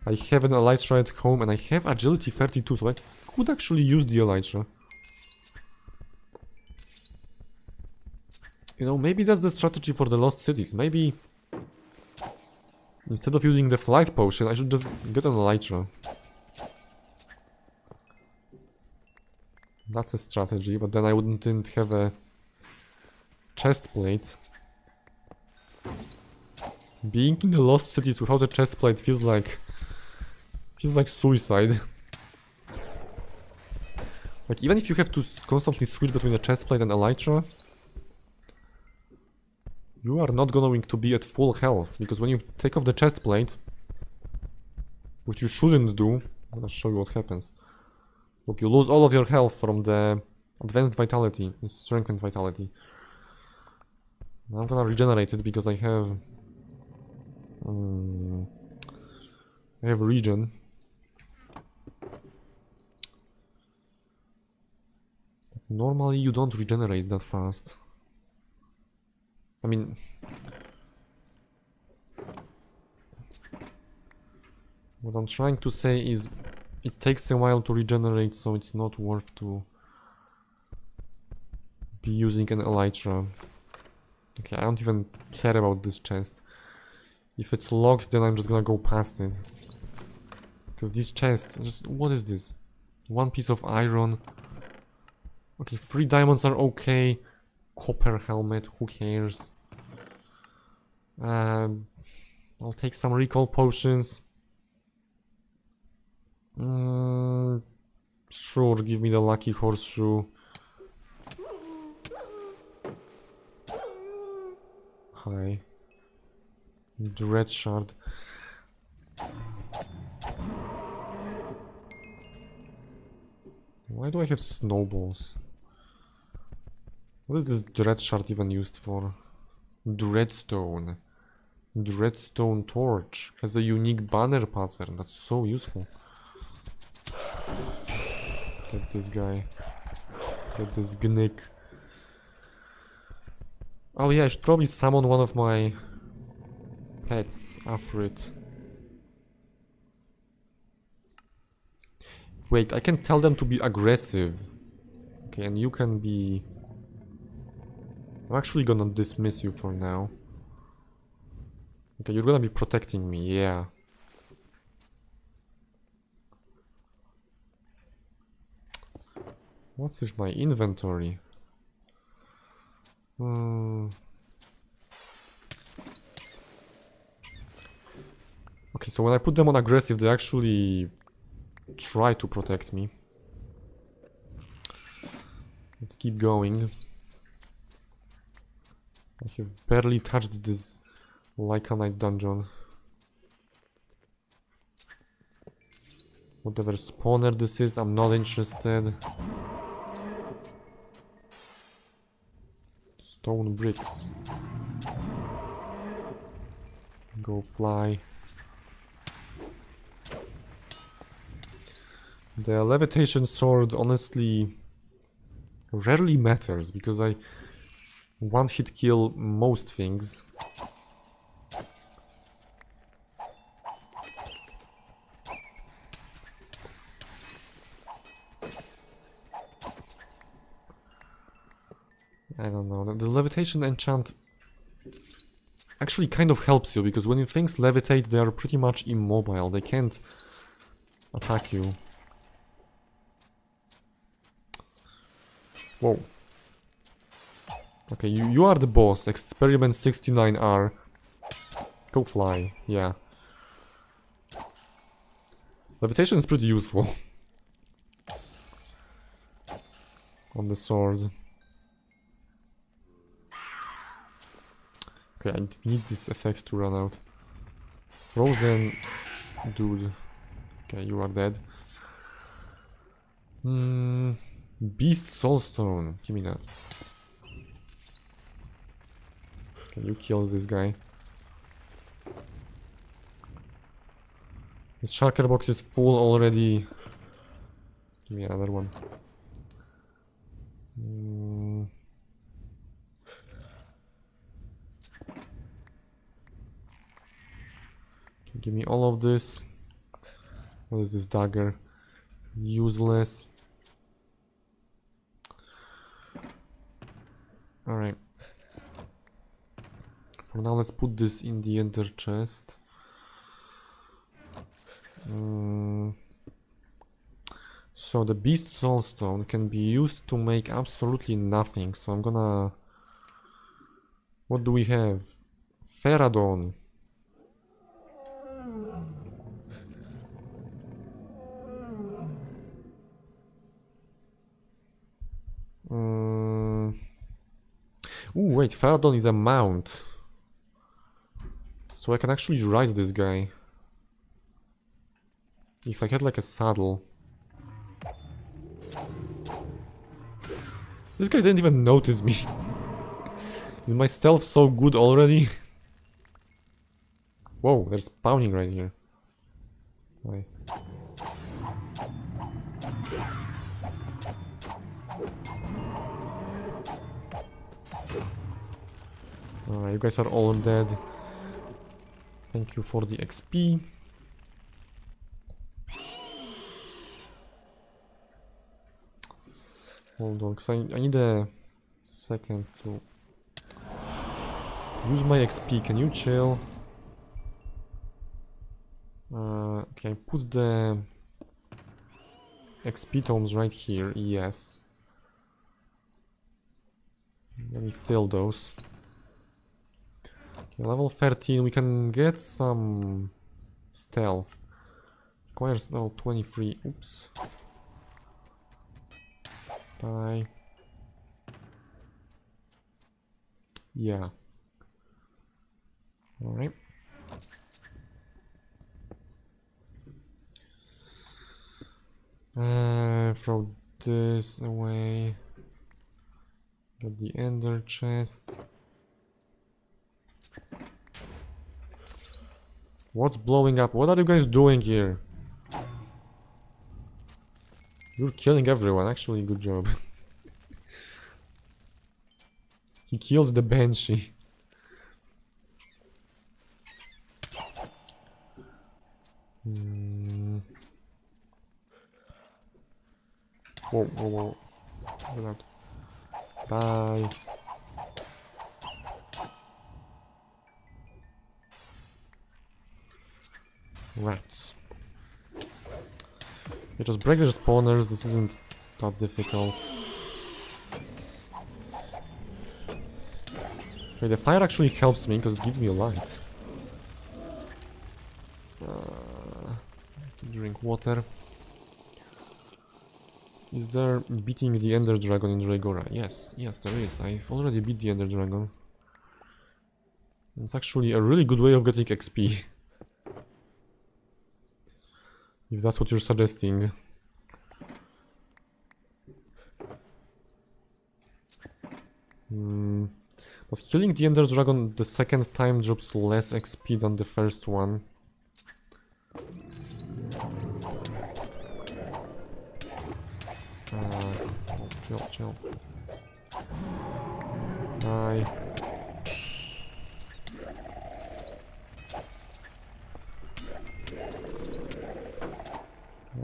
I have an elytra at home and I have agility 32, so I could actually use the elytra. You know, maybe that's the strategy for the lost cities. Maybe instead of using the flight potion, I should just get an elytra. That's a strategy, but then I wouldn't have a chest plate. Being in the lost cities without a chest plate feels like suicide. Like, even if you have to constantly switch between a chest plate and elytra, you are not going to be at full health, because when you take off the chest plate, which you shouldn't do, I'm gonna show you what happens. Look, you lose all of your health from the advanced vitality, strengthened vitality. Now I'm gonna regenerate it because I have regen. Normally you don't regenerate that fast. I mean, what I'm trying to say is it takes a while to regenerate, so it's not worth to be using an elytra. Okay, I don't even care about this chest. If it's locked, then I'm just gonna go past it. Because these chests, just, what is this? One piece of iron. Okay, 3 diamonds are okay. Copper helmet, who cares? I'll take some recall potions. Sure, give me the lucky horseshoe. Hi. Dread shard. Why do I have snowballs? What is this dread shard even used for? Dreadstone. Dreadstone torch. Has a unique banner pattern. That's so useful. Get this guy. Get this gnick. Oh yeah, I should probably summon one of my pets, Afrit. Wait, I can tell them to be aggressive. Okay, and you can be... I'm actually gonna dismiss you for now. Okay, you're gonna be protecting me, yeah. What's in my inventory? Okay, so when I put them on aggressive, they actually try to protect me. Let's keep going. I have barely touched this Lycanite dungeon. Whatever spawner this is, I'm not interested. Stone bricks. Go fly. The levitation sword honestly rarely matters because I one-hit kill most things. I don't know, the levitation enchant actually kind of helps you because when things levitate they are pretty much immobile, they can't attack you. Whoa. Okay, you are the boss. Experiment 69R. Go fly, yeah. Levitation is pretty useful. On the sword. Okay, I need this effect to run out. Frozen dude. Okay, you are dead. Beast Soulstone. Give me that. Can you kill this guy? This shulker box is full already. Give me another one. Give me all of this. What is this dagger? Useless. Alright. For now, let's put this in the ender chest. So the beast soulstone can be used to make absolutely nothing. So I'm gonna... What do we have? Ferradon. Ooh, wait, Ferradon is a mount. So I can actually ride this guy. If I had like a saddle. This guy didn't even notice me. Is my stealth so good already? Whoa, they're spawning right here. Why? Alright, you guys are all dead. Thank you for the XP. Hold on, because I need a second to use my XP. Can you chill? Okay, put the XP tomes right here. Yes. Let me fill those. Okay, level 13, we can get some stealth. Requires level 23. Oops. Die. Yeah. Alright. Throw this away. Get the ender chest. What's blowing up? What are you guys doing here? You're killing everyone, actually, good job. He killed the Banshee. Whoa, whoa, whoa. Get out. Die. Rats. You just break their spawners, this isn't that difficult. Okay, the fire actually helps me because it gives me a light. To drink water. Is there beating the Ender Dragon in Dregora? Yes, yes there is. I've already beat the Ender Dragon. It's actually a really good way of getting XP. If that's what you're suggesting. But killing the Ender Dragon the second time drops less XP than the first one. Oh, chill, chill. Die.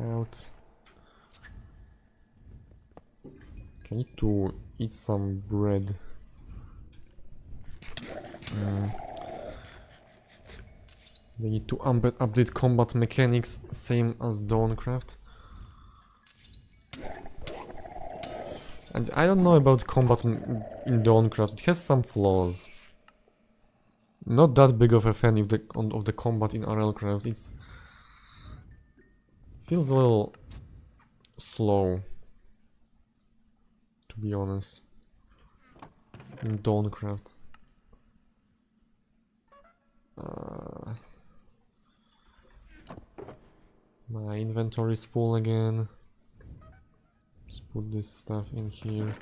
Out. I need to eat some bread. They need to update combat mechanics, same as RLCraft. And I don't know about combat in RLCraft. It has some flaws. Not that big of a fan of the combat in RLCraft. It's feels a little slow, to be honest, in RLCraft. My inventory is full again. Just put this stuff in here.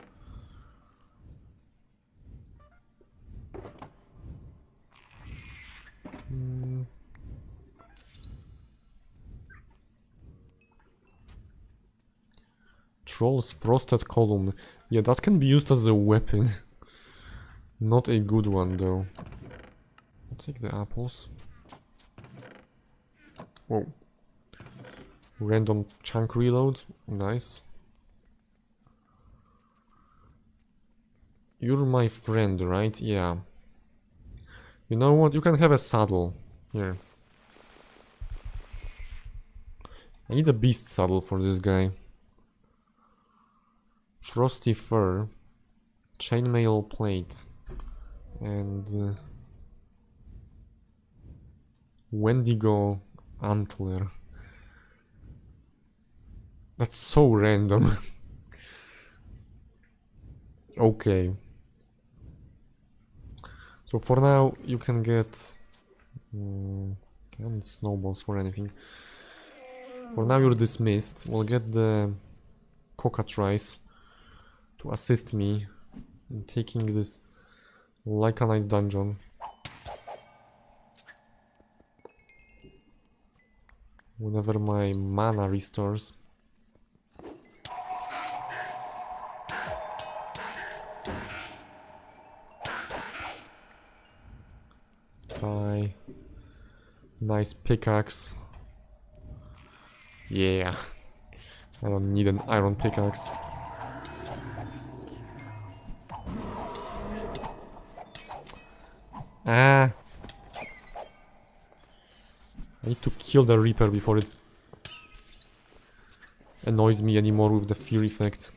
Troll's frosted column. Yeah, that can be used as a weapon. Not a good one though. I'll take the apples. Whoa. Random chunk reload. Nice. You're my friend, right? Yeah. You know what? You can have a saddle. Here. I need a beast saddle for this guy. Frosty fur. Chainmail plate. And... Wendigo antler. That's so random. Okay. So for now, you can get... I don't need snowballs for anything. For now, you're dismissed. We'll get the cockatrice to assist me in taking this Lycanite dungeon. Whenever my mana restores. Bye. Nice pickaxe. Yeah. I don't need an iron pickaxe. Ah. I need to kill the Reaper before it annoys me anymore with the fear effect.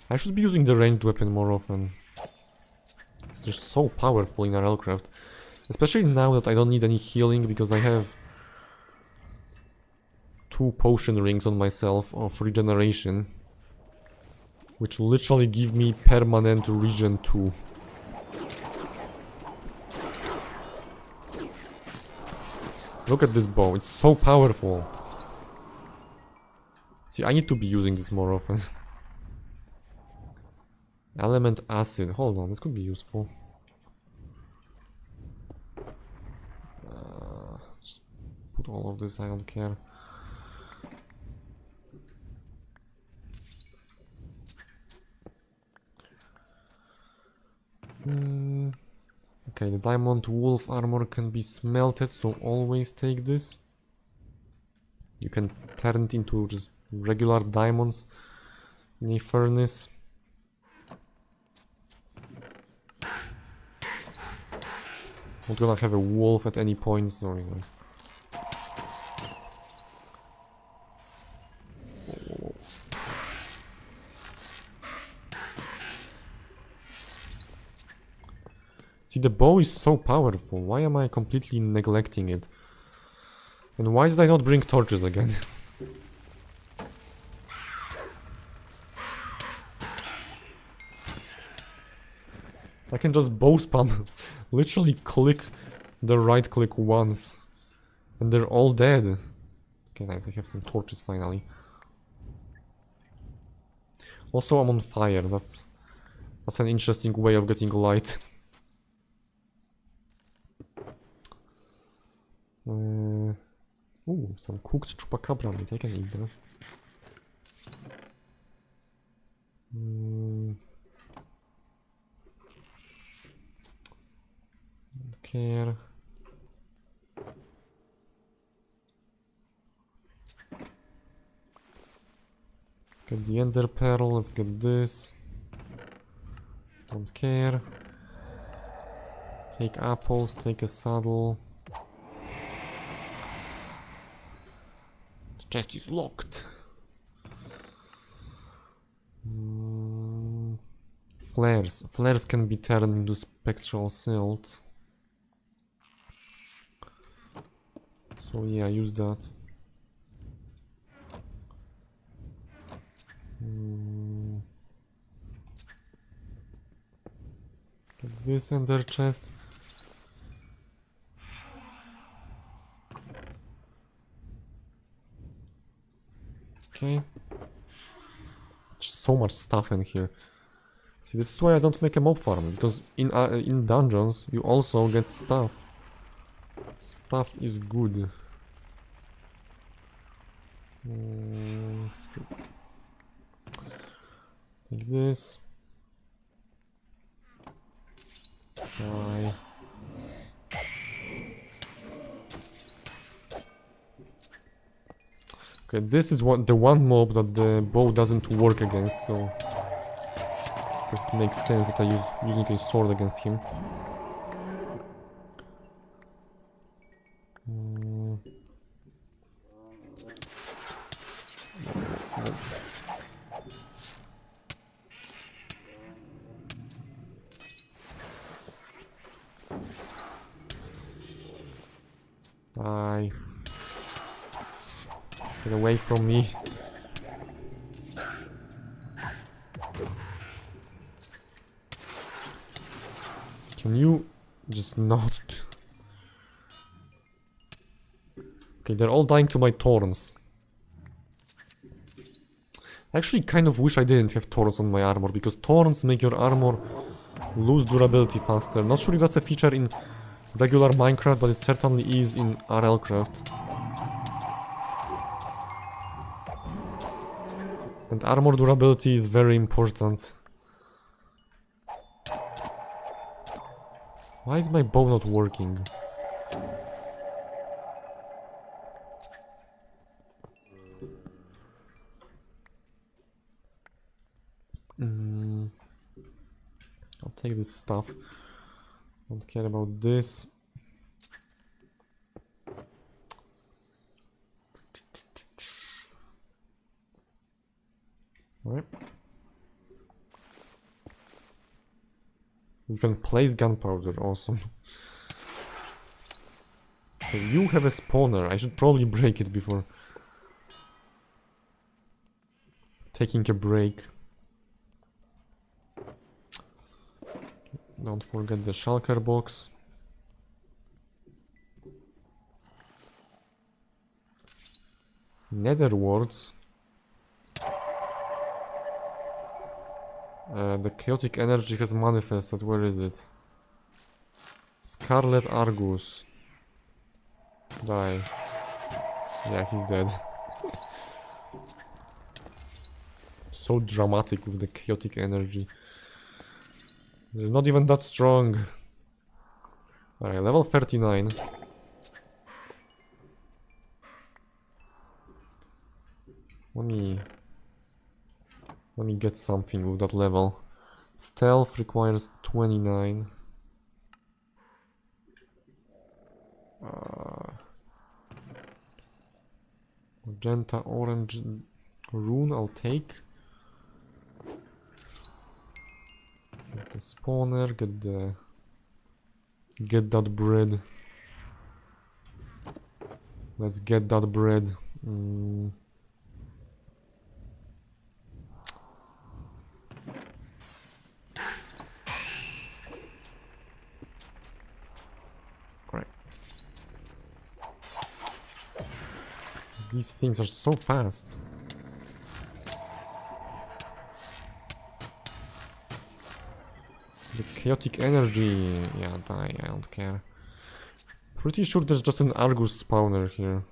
I should be using the ranged weapon more often. They're so powerful in RLCraft. Especially now that I don't need any healing because I have 2 potion rings on myself of regeneration. Which literally give me permanent regen 2. Look at this bow, it's so powerful. See, I need to be using this more often. Element acid, hold on, this could be useful. Just put all of this, I don't care. Okay, the diamond wolf armor can be smelted, so always take this. You can turn it into just regular diamonds in a furnace. Not gonna have a wolf at any point, so you know. See, the bow is so powerful. Why am I completely neglecting it? And why did I not bring torches again? I can just bow spam. Literally click the right click once. And they're all dead. Okay, nice. I have some torches finally. Also, I'm on fire. That's an interesting way of getting light. Ooh, some cooked chupacabra meat. I can eat that. Don't care. Let's get the ender pearl. Let's get this. Don't care. Take apples. Take a saddle. Chest is locked. Flares. Flares can be turned into spectral silt. So yeah, use that. Get this ender chest. Okay. There's so much stuff in here. See, See, this is why I don't make a mob farm, because in dungeons you also get stuff. Stuff is good. Like this. Bye. Okay, this is the one mob that the bow doesn't work against, so it makes sense that I using a sword against him. Bye. Get away from me. Can you just not... Okay, they're all dying to my thorns. I actually kind of wish I didn't have thorns on my armor, because thorns make your armor lose durability faster. Not sure if that's a feature in regular Minecraft, but it certainly is in RLCraft. And armor durability is very important. Why is my bow not working? I'll take this stuff. Don't care about this. Alright. We can place gunpowder, awesome. Okay, you have a spawner. I should probably break it before taking a break. Don't forget the shulker box. Nether wards. The chaotic energy has manifested. Where is it? Scarlet Argus. Die. Yeah, he's dead. So dramatic with the chaotic energy. They're not even that strong. Alright, level 39. Let me get something with that level. Stealth requires 29. Magenta orange rune I'll take. Get the spawner, get that bread. Let's get that bread. Right. These things are so fast. The chaotic energy, yeah, die, I don't care. Pretty sure there's just an Argus spawner here.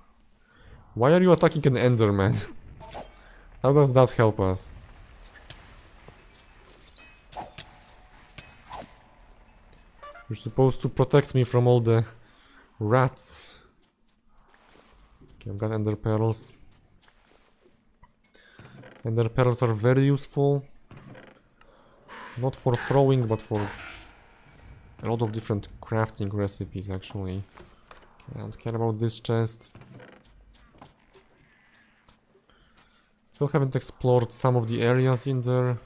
Why are you attacking an Enderman? How does that help us? You're supposed to protect me from all the rats. Okay, I've got ender pearls. Ender pearls are very useful. Not for throwing, but for a lot of different crafting recipes, actually. Okay, I don't care about this chest. Still haven't explored some of the areas in there.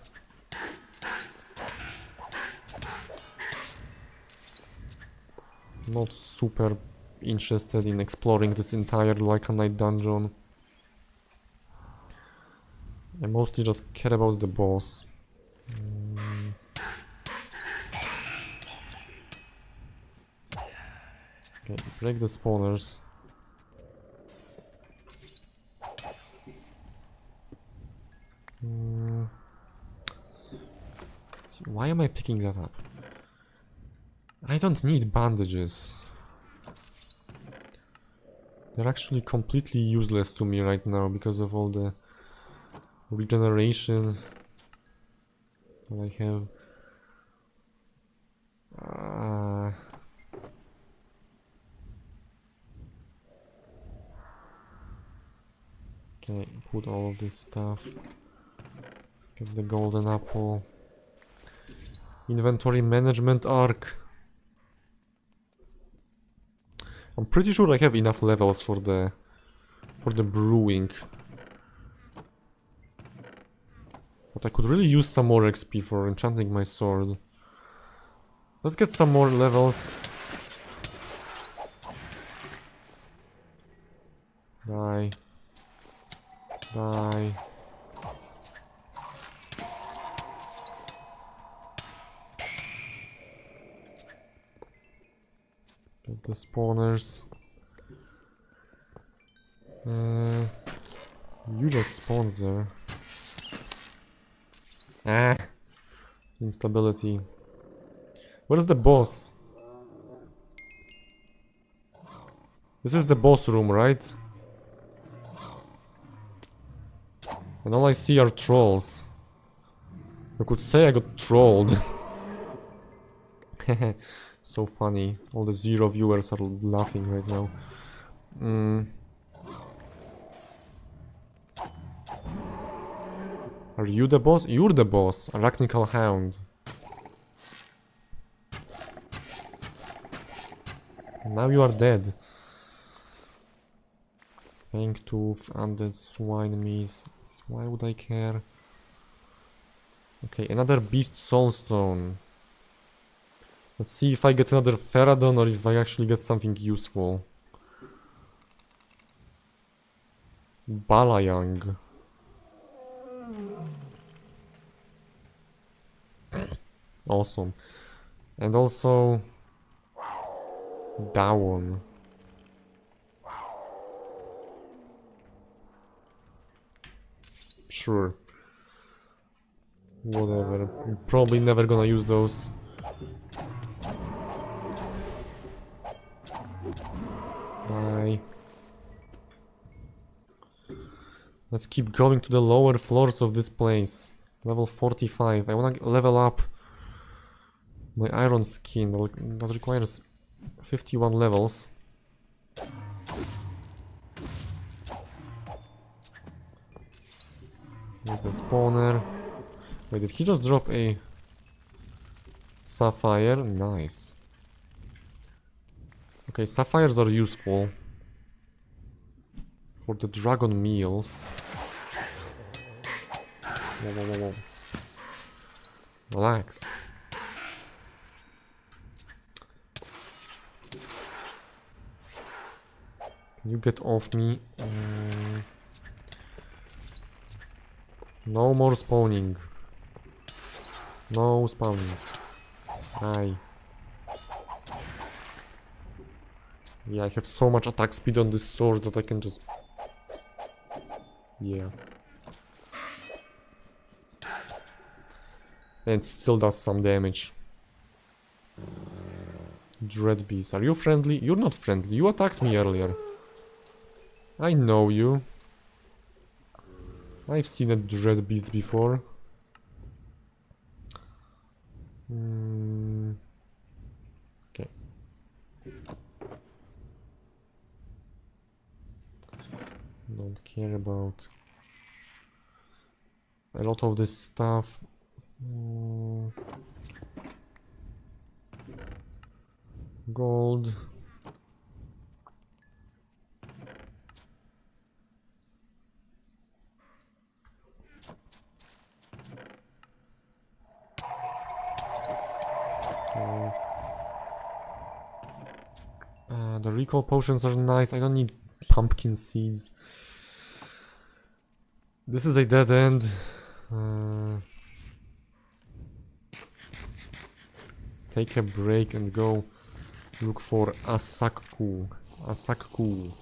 Not super interested in exploring this entire Lycanite dungeon. I mostly just care about the boss. Okay, break the spawners. Why am I picking that up? I don't need bandages. They're actually completely useless to me right now because of all the regeneration that I have. Okay, put all of this stuff. Get the golden apple. Inventory management arc. I'm pretty sure I have enough levels for the brewing. But I could really use some more XP for enchanting my sword. Let's get some more levels. Die. Die. Get the spawners. You just spawned there. Ah! Instability. Where's the boss? This is the boss room, right? And all I see are trolls. I could say I got trolled. So funny. All the 0 viewers are laughing right now. Are you the boss? You're the boss. Arachnical Hound. And now you are dead. Fang Tooth, Undead Swine Meat. Why would I care? Okay, another Beast Soulstone. Let's see if I get another Feradon or if I actually get something useful. Balayang. Awesome. And also Dawon. Sure. Whatever. I'm probably never gonna use those. Bye. Let's keep going to the lower floors of this place. Level 45. I wanna level up my iron skin. That requires 51 levels. With the spawner. Wait, did he just drop a sapphire? Nice. Okay, sapphires are useful for the dragon meals. Whoa, whoa, whoa, whoa. Relax. Can you get off me? No more spawning. No spawning. Aye. Yeah, I have so much attack speed on this sword that I can just... Yeah. And it still does some damage. Dread Beast. Are you friendly? You're not friendly. You attacked me earlier. I know you. I've seen a Dread Beast before. Okay. Don't care about a lot of this stuff. Gold. The recall potions are nice. I don't need pumpkin seeds. This is a dead end. Let's take a break and go look for Asakku. Asakku.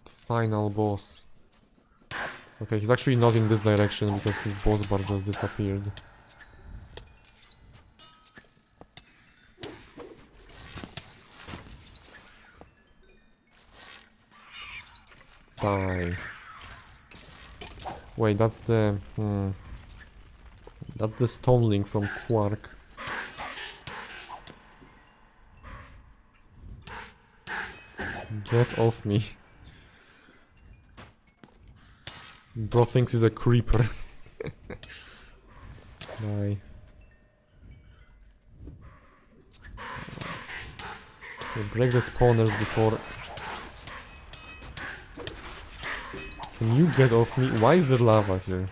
The final boss Okay, he's actually not in this direction because his boss bar just disappeared. Die. Wait, that's the... That's the stone link from Quark. Get off me. Bro thinks he's a creeper. Die. Okay, break the spawners before... Can you get off me? Why is there lava here?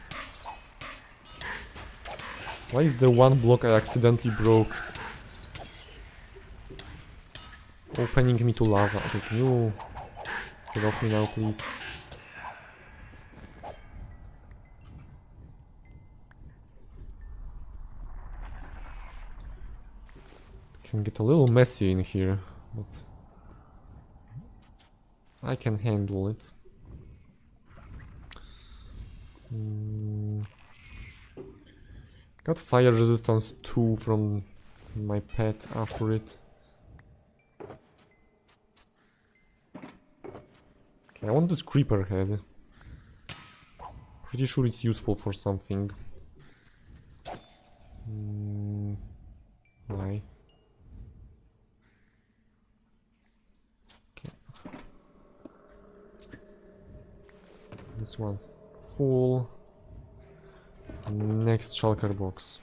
Why is the one block I accidentally broke opening me to lava? Okay, can you get off me now, please? Can get a little messy in here, but I can handle it. Got fire resistance 2 from my pet after it. Okay, I want this creeper head. Pretty sure it's useful for something. Why? Okay. This one's full. Next shulker box.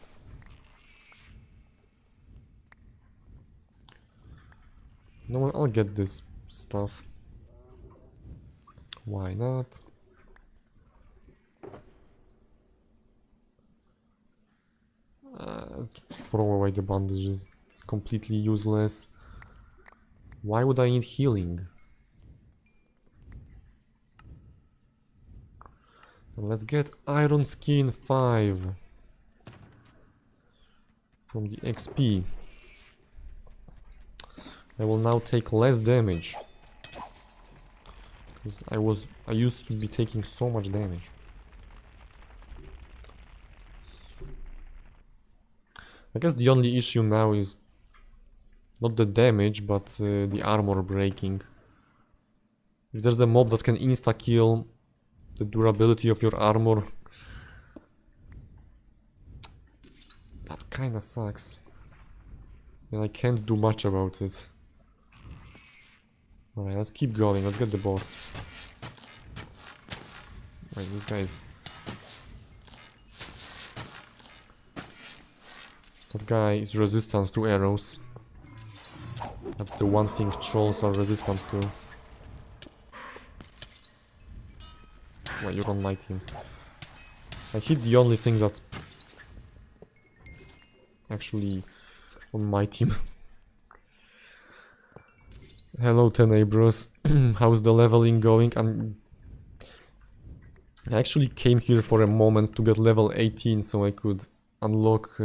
No, I'll get this stuff. Why not? Throw away the bandages. It's completely useless. Why would I need healing? Let's get Iron Skin 5 from the XP. I will now take less damage because I used to be taking so much damage. I guess the only issue now is not the damage but the armor breaking. If there's a mob that can insta-kill the durability of your armor, that kinda sucks. And I can't do much about it. Alright, let's keep going, let's get the boss. Wait, this guy's... That guy is resistant to arrows. That's the one thing trolls are resistant to. Wait, you don't like him. I hit the only thing that's actually on my team. Hello Tenebros, how's the leveling going? I actually came here for a moment to get level 18 so I could unlock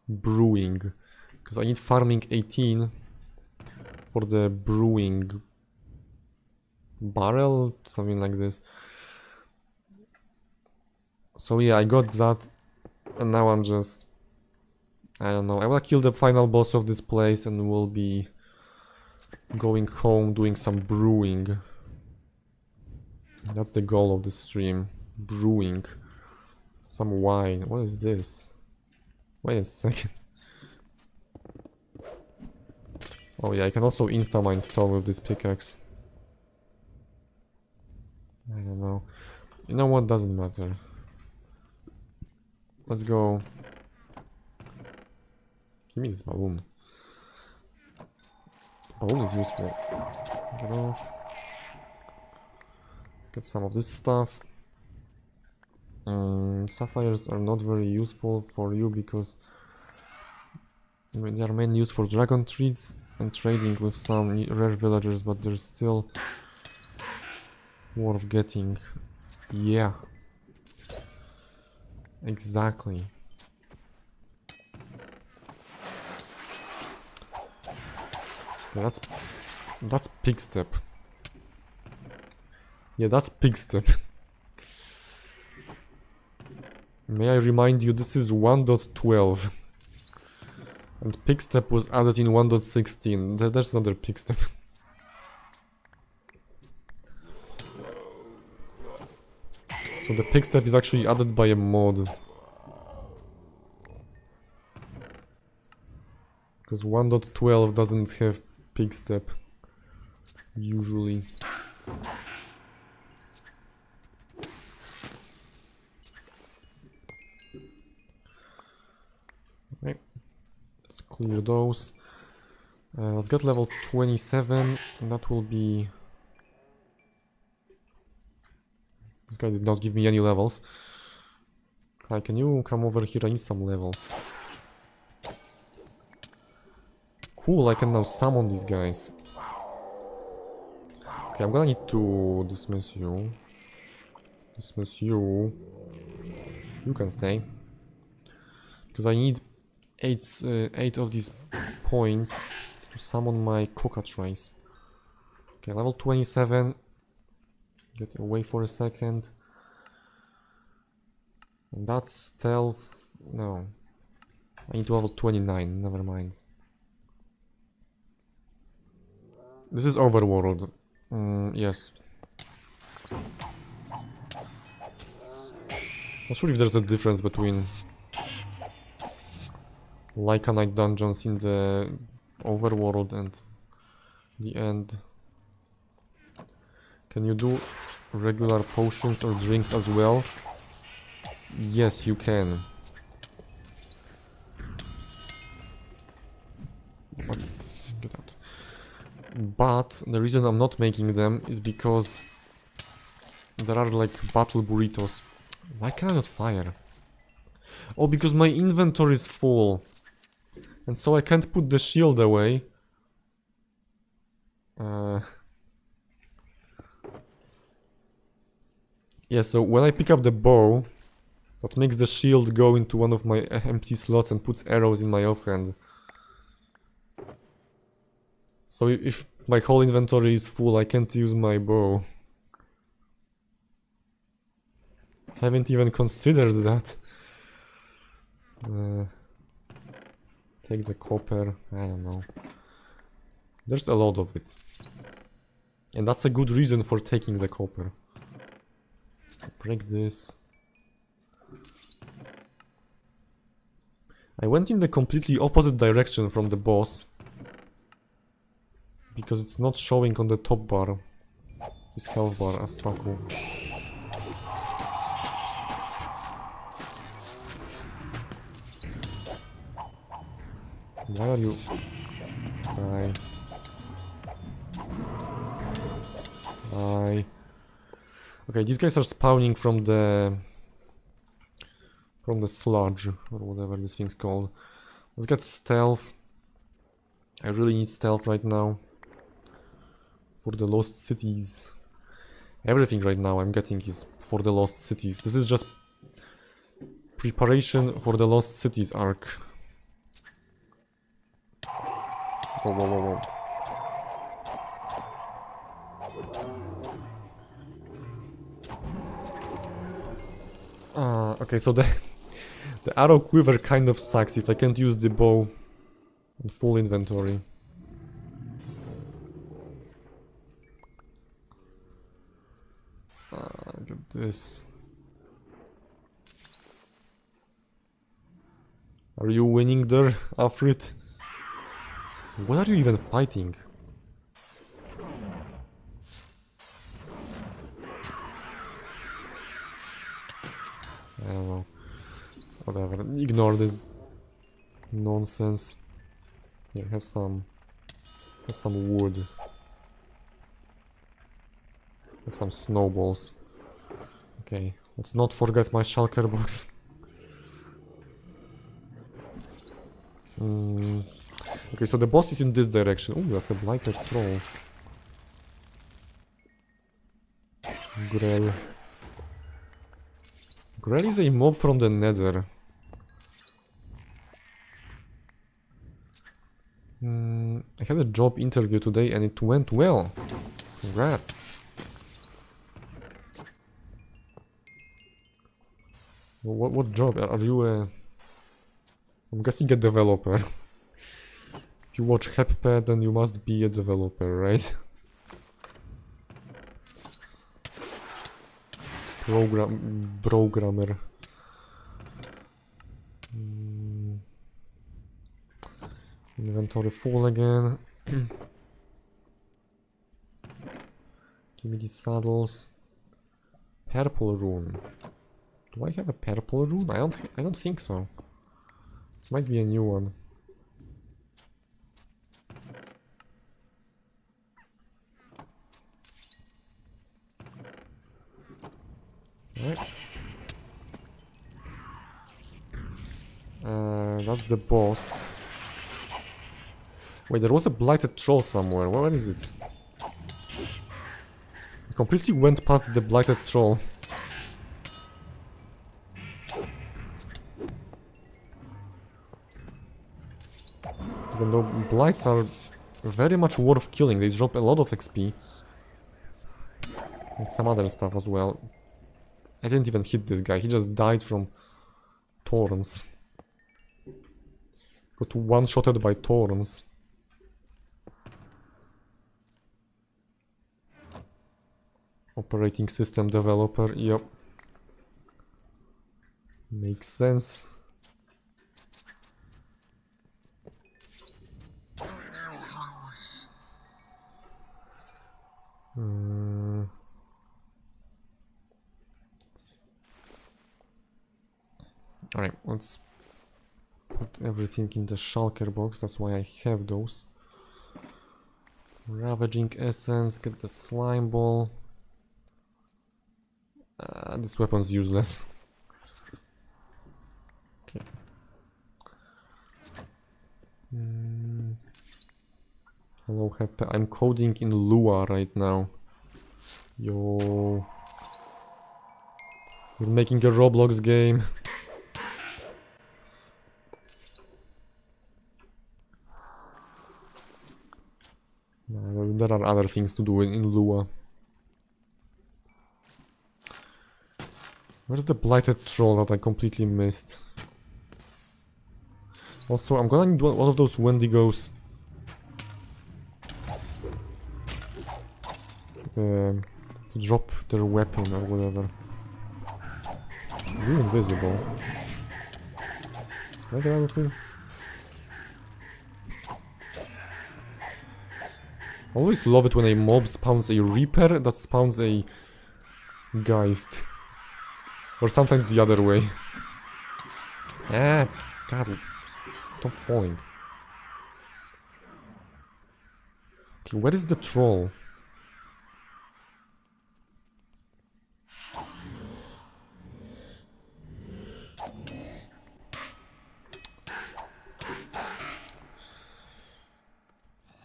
Brewing. Because I need farming 18 for the Brewing barrel, something like this. So yeah, I got that, and now I'm just... I don't know, I will kill the final boss of this place and we'll be going home doing some brewing. That's the goal of the stream. Brewing. Some wine. What is this? Wait a second. Oh yeah, I can also insta-mine stone with this pickaxe. I don't know. You know what? Doesn't matter. Let's go. Give me this balloon. Balloon is useful. Get off. Get some of this stuff. Sapphires are not very useful for you because they are mainly used for dragon treats and trading with some rare villagers, but they're still worth getting. Yeah. Exactly. Yeah, that's pig step. Yeah, that's pig step. May I remind you, this is 1.12. And pick step was added in 1.16. There's another pick step. So the pick step is actually added by a mod. Because 1.12 doesn't have pick step. Usually. Okay. Let's clear those. Let's get level 27. And that will be... This guy did not give me any levels. Hi, can you come over here? I need some levels. Cool, I can now summon these guys. Okay, I'm gonna need to dismiss you. Dismiss you. You can stay. Because I need 8 of these points to summon my cockatrice. Okay, level 27. Get away for a second. And that's stealth. No. I need to level 29, never mind. This is overworld. Yes. Not sure if there's a difference between Lycanite dungeons in the overworld and the end. Can you do regular potions or drinks as well? Yes, you can. Get out. But the reason I'm not making them is because there are like battle burritos. Why can I not fire? Oh, because my inventory is full. And so I can't put the shield away. Yeah, so when I pick up the bow, that makes the shield go into one of my empty slots and puts arrows in my offhand. So if my whole inventory is full, I can't use my bow. Haven't even considered that. Take the copper, I don't know. There's a lot of it. And that's a good reason for taking the copper. Break this. I went in the completely opposite direction from the boss. Because it's not showing on the top bar. His health bar as Saku. Why are you... Die. Die. Okay, these guys are spawning from the sludge, or whatever this thing's called. Let's get stealth. I really need stealth right now. For the lost cities. Everything right now I'm getting is for the lost cities. This is just preparation for the lost cities arc. Whoa, whoa, whoa, whoa. Okay, so the arrow quiver kind of sucks if I can't use the bow in full inventory. Get this. Are you winning there, Afrit? What are you even fighting? I don't know. Whatever. Ignore this nonsense. Here, have some wood. Have some snowballs. Okay, let's not forget my shulker box. Okay, so the boss is in this direction. Oh, that's a blighted troll. Grell. Grell is a mob from the Nether. I had a job interview today and it went well. Congrats. What job? Are you a... I'm guessing a developer. If you watch Heppe, then you must be a developer, right? Programmer. Inventory full again. Give me these saddles. Purple rune. Do I have a purple rune? I don't think so. This might be a new one. Right. That's the boss. Wait, there was a blighted troll somewhere. Where is it? I completely went past the blighted troll. Even though blights are very much worth killing, they drop a lot of XP. And some other stuff as well. I didn't even hit this guy, he just died from thorns. Got one-shotted by thorns. Operating system developer, yep. Makes sense. Alright, let's put everything in the shulker box, that's why I have those. Ravaging essence, get the slime ball. This weapon's useless. Okay. Hello, Heppe. I'm coding in Lua right now. Yo. We're making a Roblox game. There are other things to do in Lua. Where's the blighted troll that I completely missed? Also, I'm gonna need one of those Wendigos. To drop their weapon or whatever. You're invisible. Can I get out of here? I always love it when a mob spawns a Reaper that spawns a Geist. Or sometimes the other way. Ah, God, stop falling. Okay, where is the troll?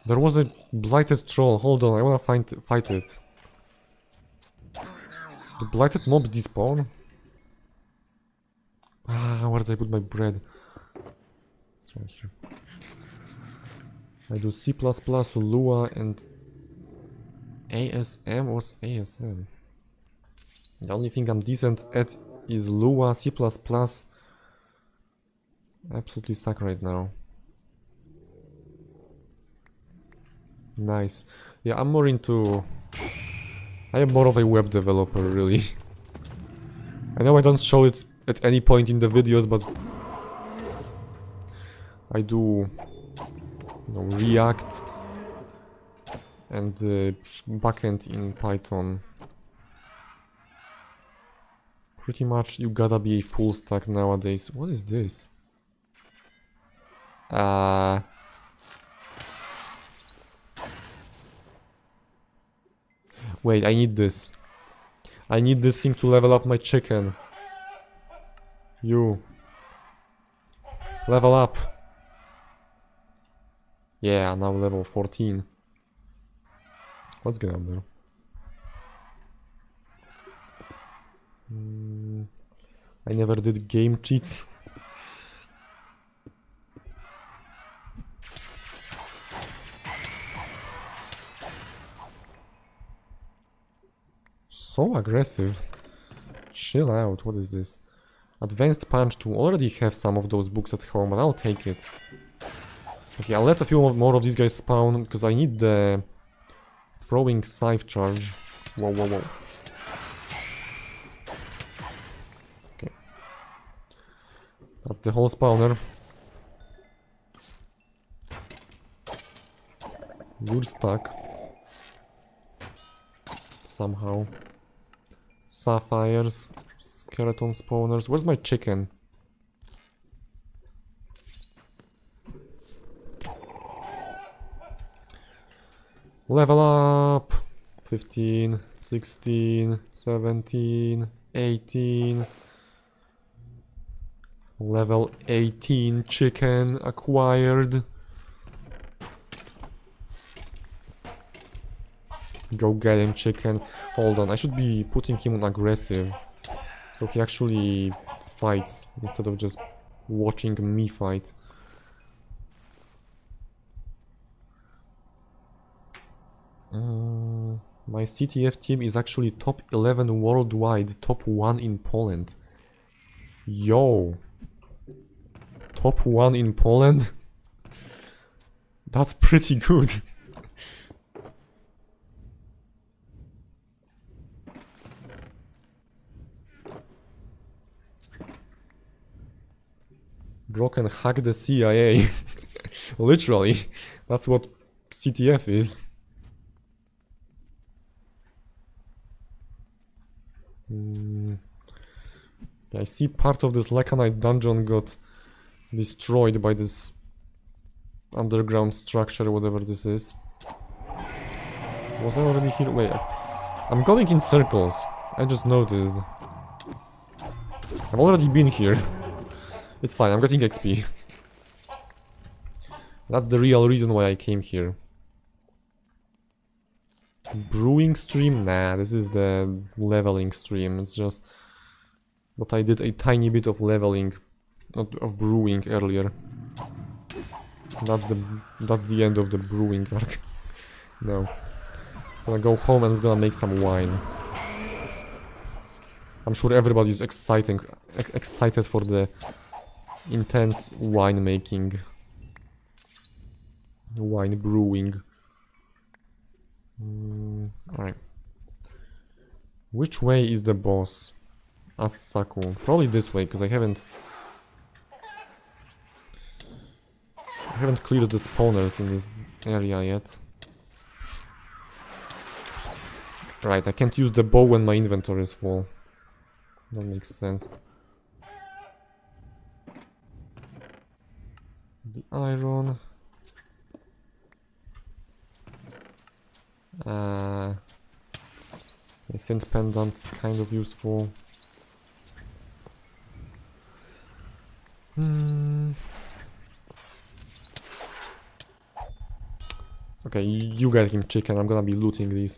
There was a blighted troll. Hold on, I wanna fight it. The blighted mobs despawn? Ah, where did I put my bread? It's right here. I do C++, Lua, and ASM. What's ASM? The only thing I'm decent at is Lua, C++. Absolutely stuck right now. Nice. Yeah, I'm more into... I am more of a web developer, really. I know I don't show it at any point in the videos, but... I do... You know, React and backend in Python. Pretty much you gotta be a full stack nowadays. What is this? Wait, I need this. I need this thing to level up my chicken. You. Level up. Yeah, now level 14. Let's get up there. I never did game cheats. So aggressive. Chill out, what is this? Advanced Punch 2. Already have some of those books at home, but I'll take it. Okay, I'll let a few more of these guys spawn, because I need the throwing scythe charge. Whoa, whoa, whoa. Okay. That's the whole spawner. You're stuck. Somehow. Sapphires. Skeleton spawners. Where's my chicken? Level up! 15, 16, 17, 18. Level 18 chicken acquired. Go get him, chicken. Hold on, I should be putting him on aggressive. So he actually fights instead of just watching me fight. My CTF team is actually top 11 worldwide, top 1 in Poland. Yo! Top 1 in Poland? That's pretty good. Bro can hack the CIA. Literally. That's what CTF is. I see part of this Lacanite dungeon got destroyed by this underground structure, whatever this is. Was I already here? Wait, I'm going in circles. I just noticed. I've already been here. It's fine, I'm getting XP. That's the real reason why I came here. Brewing stream? Nah, this is the leveling stream. It's just that I did a tiny bit of leveling, of brewing earlier. That's the end of the brewing arc. No. I'm gonna go home and gonna make some wine. I'm sure everybody's excited for the intense wine making. Wine brewing. Alright. Which way is the boss? Asaku. Probably this way, because I haven't cleared the spawners in this area yet. Right, I can't use the bow when my inventory is full. That makes sense. The iron. The scent pendant's kind of useful. Okay, you get him, chicken. I'm gonna be looting these.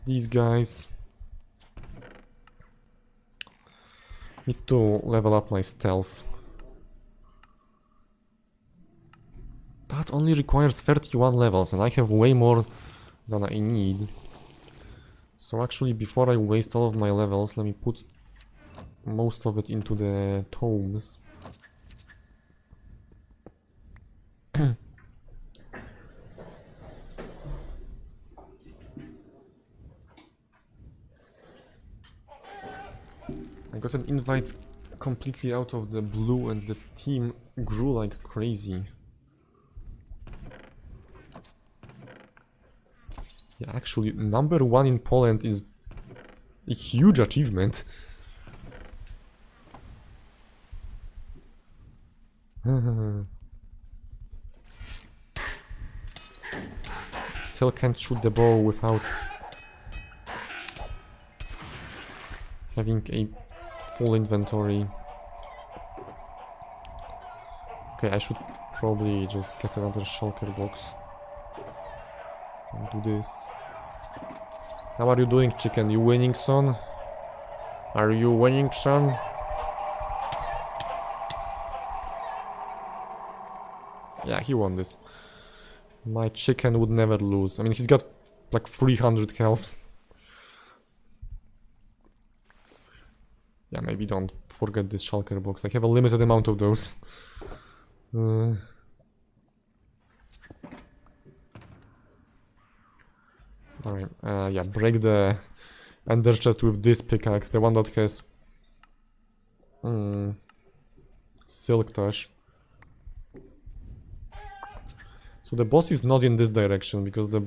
These guys. Need to level up my stealth. That only requires 31 levels, and I have way more than I need. So actually, before I waste all of my levels, let me put most of it into the tomes. I got an invite completely out of the blue and the team grew like crazy. Yeah, actually, #1 in Poland is a huge achievement. Still can't shoot the bow without having a full inventory. Okay, I should probably just get another shulker box and do this. How are you doing, chicken? You winning, son? Are you winning, son? Yeah, he won this. My chicken would never lose. I mean, he's got like 300 health. maybe don't forget this shulker box. I have a limited amount of those. Alright, yeah, break the ender chest with this pickaxe, the one that has silk touch. So the boss is not in this direction because the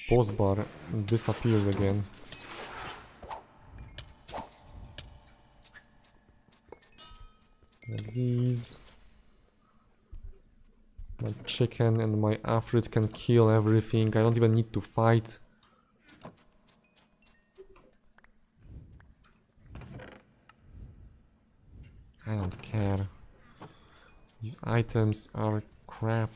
boss bar disappears again. Like these. My chicken and my Afrit can kill everything. I don't even need to fight. I don't care. These items are crap.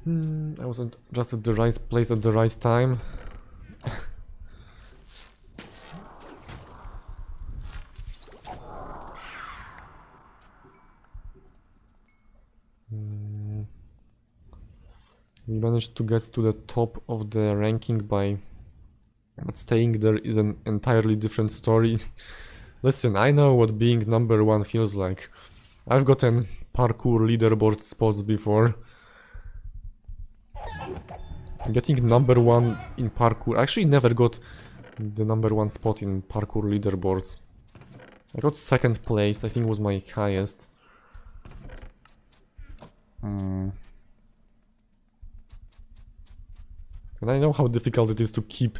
I wasn't just at the right place at the right time. We managed to get to the top of the ranking but staying there is an entirely different story. Listen, I know what being number one feels like. I've gotten parkour leaderboard spots before. Getting number one in parkour... I actually never got the number one spot in parkour leaderboards. I got second place, I think was my highest. And I know how difficult it is to keep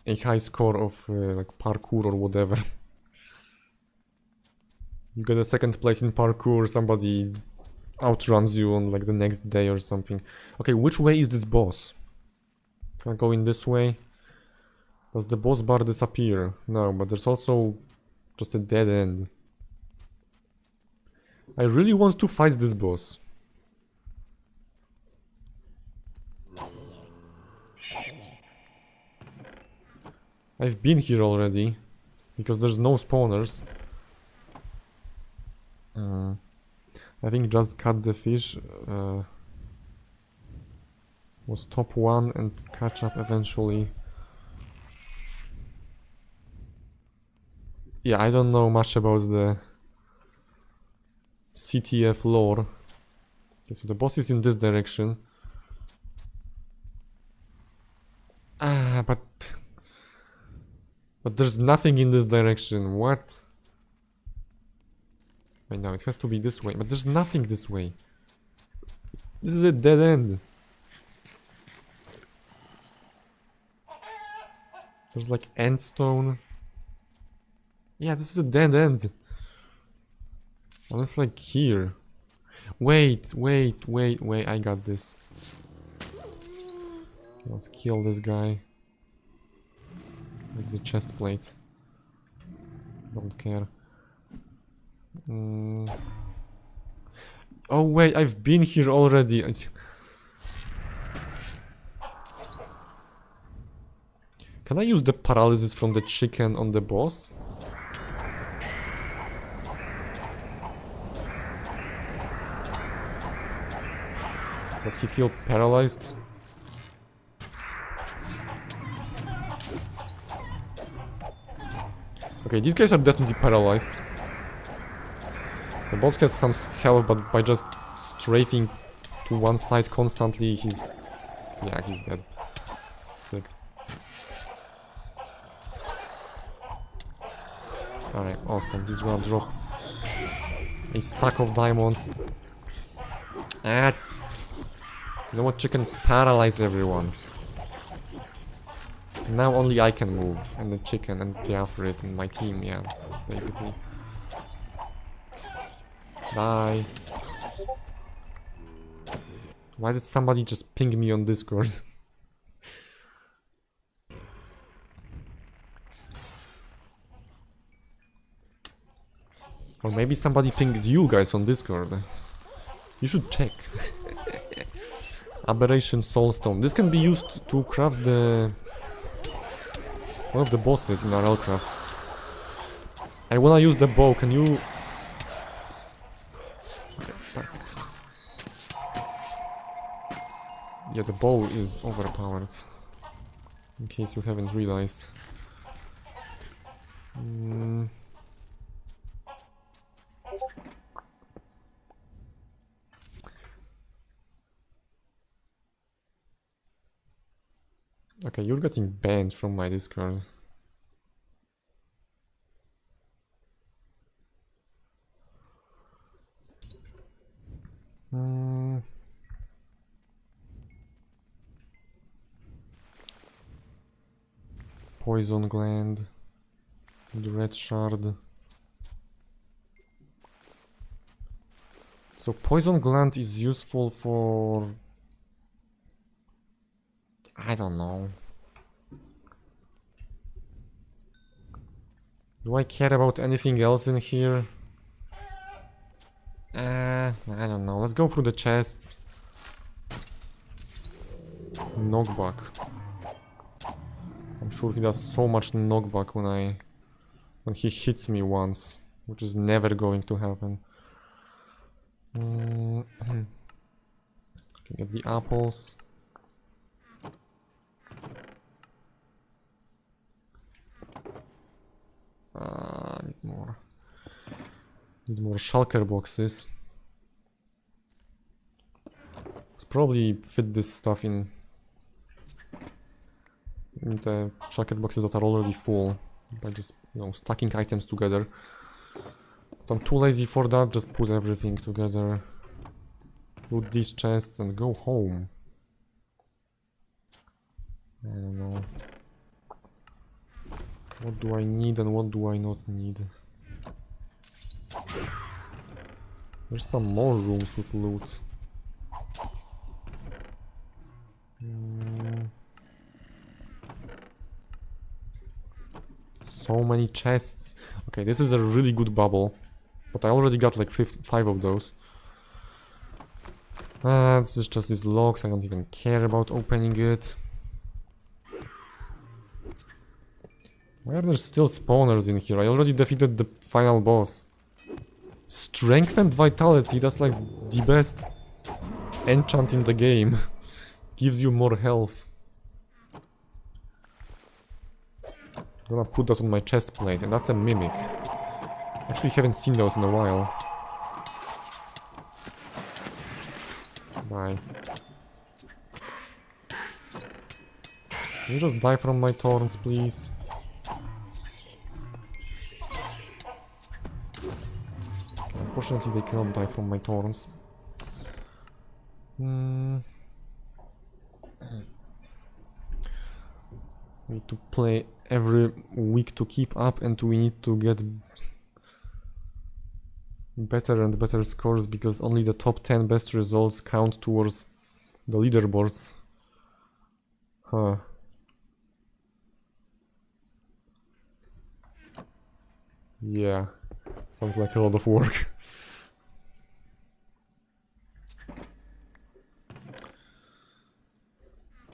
a high score of like parkour or whatever. You get a second place in parkour, somebody outruns you on like the next day or something. Okay, which way is this boss? Can I go in this way? Does the boss bar disappear? No, but there's also just a dead end. I really want to fight this boss. I've been here already, because there's no spawners. I think just cut the fish was top one and catch up eventually. Yeah, I don't know much about the CTF lore. Okay, so the boss is in this direction. But there's nothing in this direction. What? Wait, no, it has to be this way. But there's nothing this way. This is a dead end. There's like endstone. Yeah, this is a dead end. Unless like here. Wait, I got this. Let's kill this guy. It's the chest plate. Don't care. Oh wait, I've been here already. Can I use the paralysis from the chicken on the boss? Does he feel paralyzed? Okay, these guys are definitely paralyzed. The boss has some health, but by just strafing to one side constantly, he's... yeah, he's dead. Sick. Alright, awesome. He's gonna drop a stack of diamonds. Ah! You know what? Chicken paralyze everyone. Now only I can move, and the chicken, and the Afrit, and my team, yeah, basically. Bye. Why did somebody just ping me on Discord? Or maybe somebody pinged you guys on Discord. You should check. Aberration Soulstone. This can be used to craft the... one of the bosses in RLCraft. I wanna use the bow, can you... okay, perfect. Yeah, the bow is overpowered. In case you haven't realized. Okay, you're getting banned from my Discord. Poison gland. The red shard. So poison gland is useful for... I don't know. Do I care about anything else in here? I don't know. Let's go through the chests. Knockback. I'm sure he does so much knockback when he hits me once, which is never going to happen. Can get the apples. Need more shulker boxes. Let's probably fit this stuff in the shulker boxes that are already full by just, you know, stacking items together. But I'm too lazy for that. Just put everything together, loot these chests, and go home. I don't know. What do I need and what do I not need? There's some more rooms with loot. So many chests. Okay, this is a really good bubble. But I already got like 5 of those. This is just these logs. I don't even care about opening it. Why are there still spawners in here? I already defeated the final boss. Strength and vitality, that's like the best enchant in the game. Gives you more health. I'm gonna put that on my chest plate, and that's a mimic. Actually haven't seen those in a while. Bye. Can you just die from my thorns, please? Unfortunately, they cannot die from my thorns. We need to play every week to keep up, and we need to get better and better scores, because only the top 10 best results count towards the leaderboards. Huh. Yeah, sounds like a lot of work.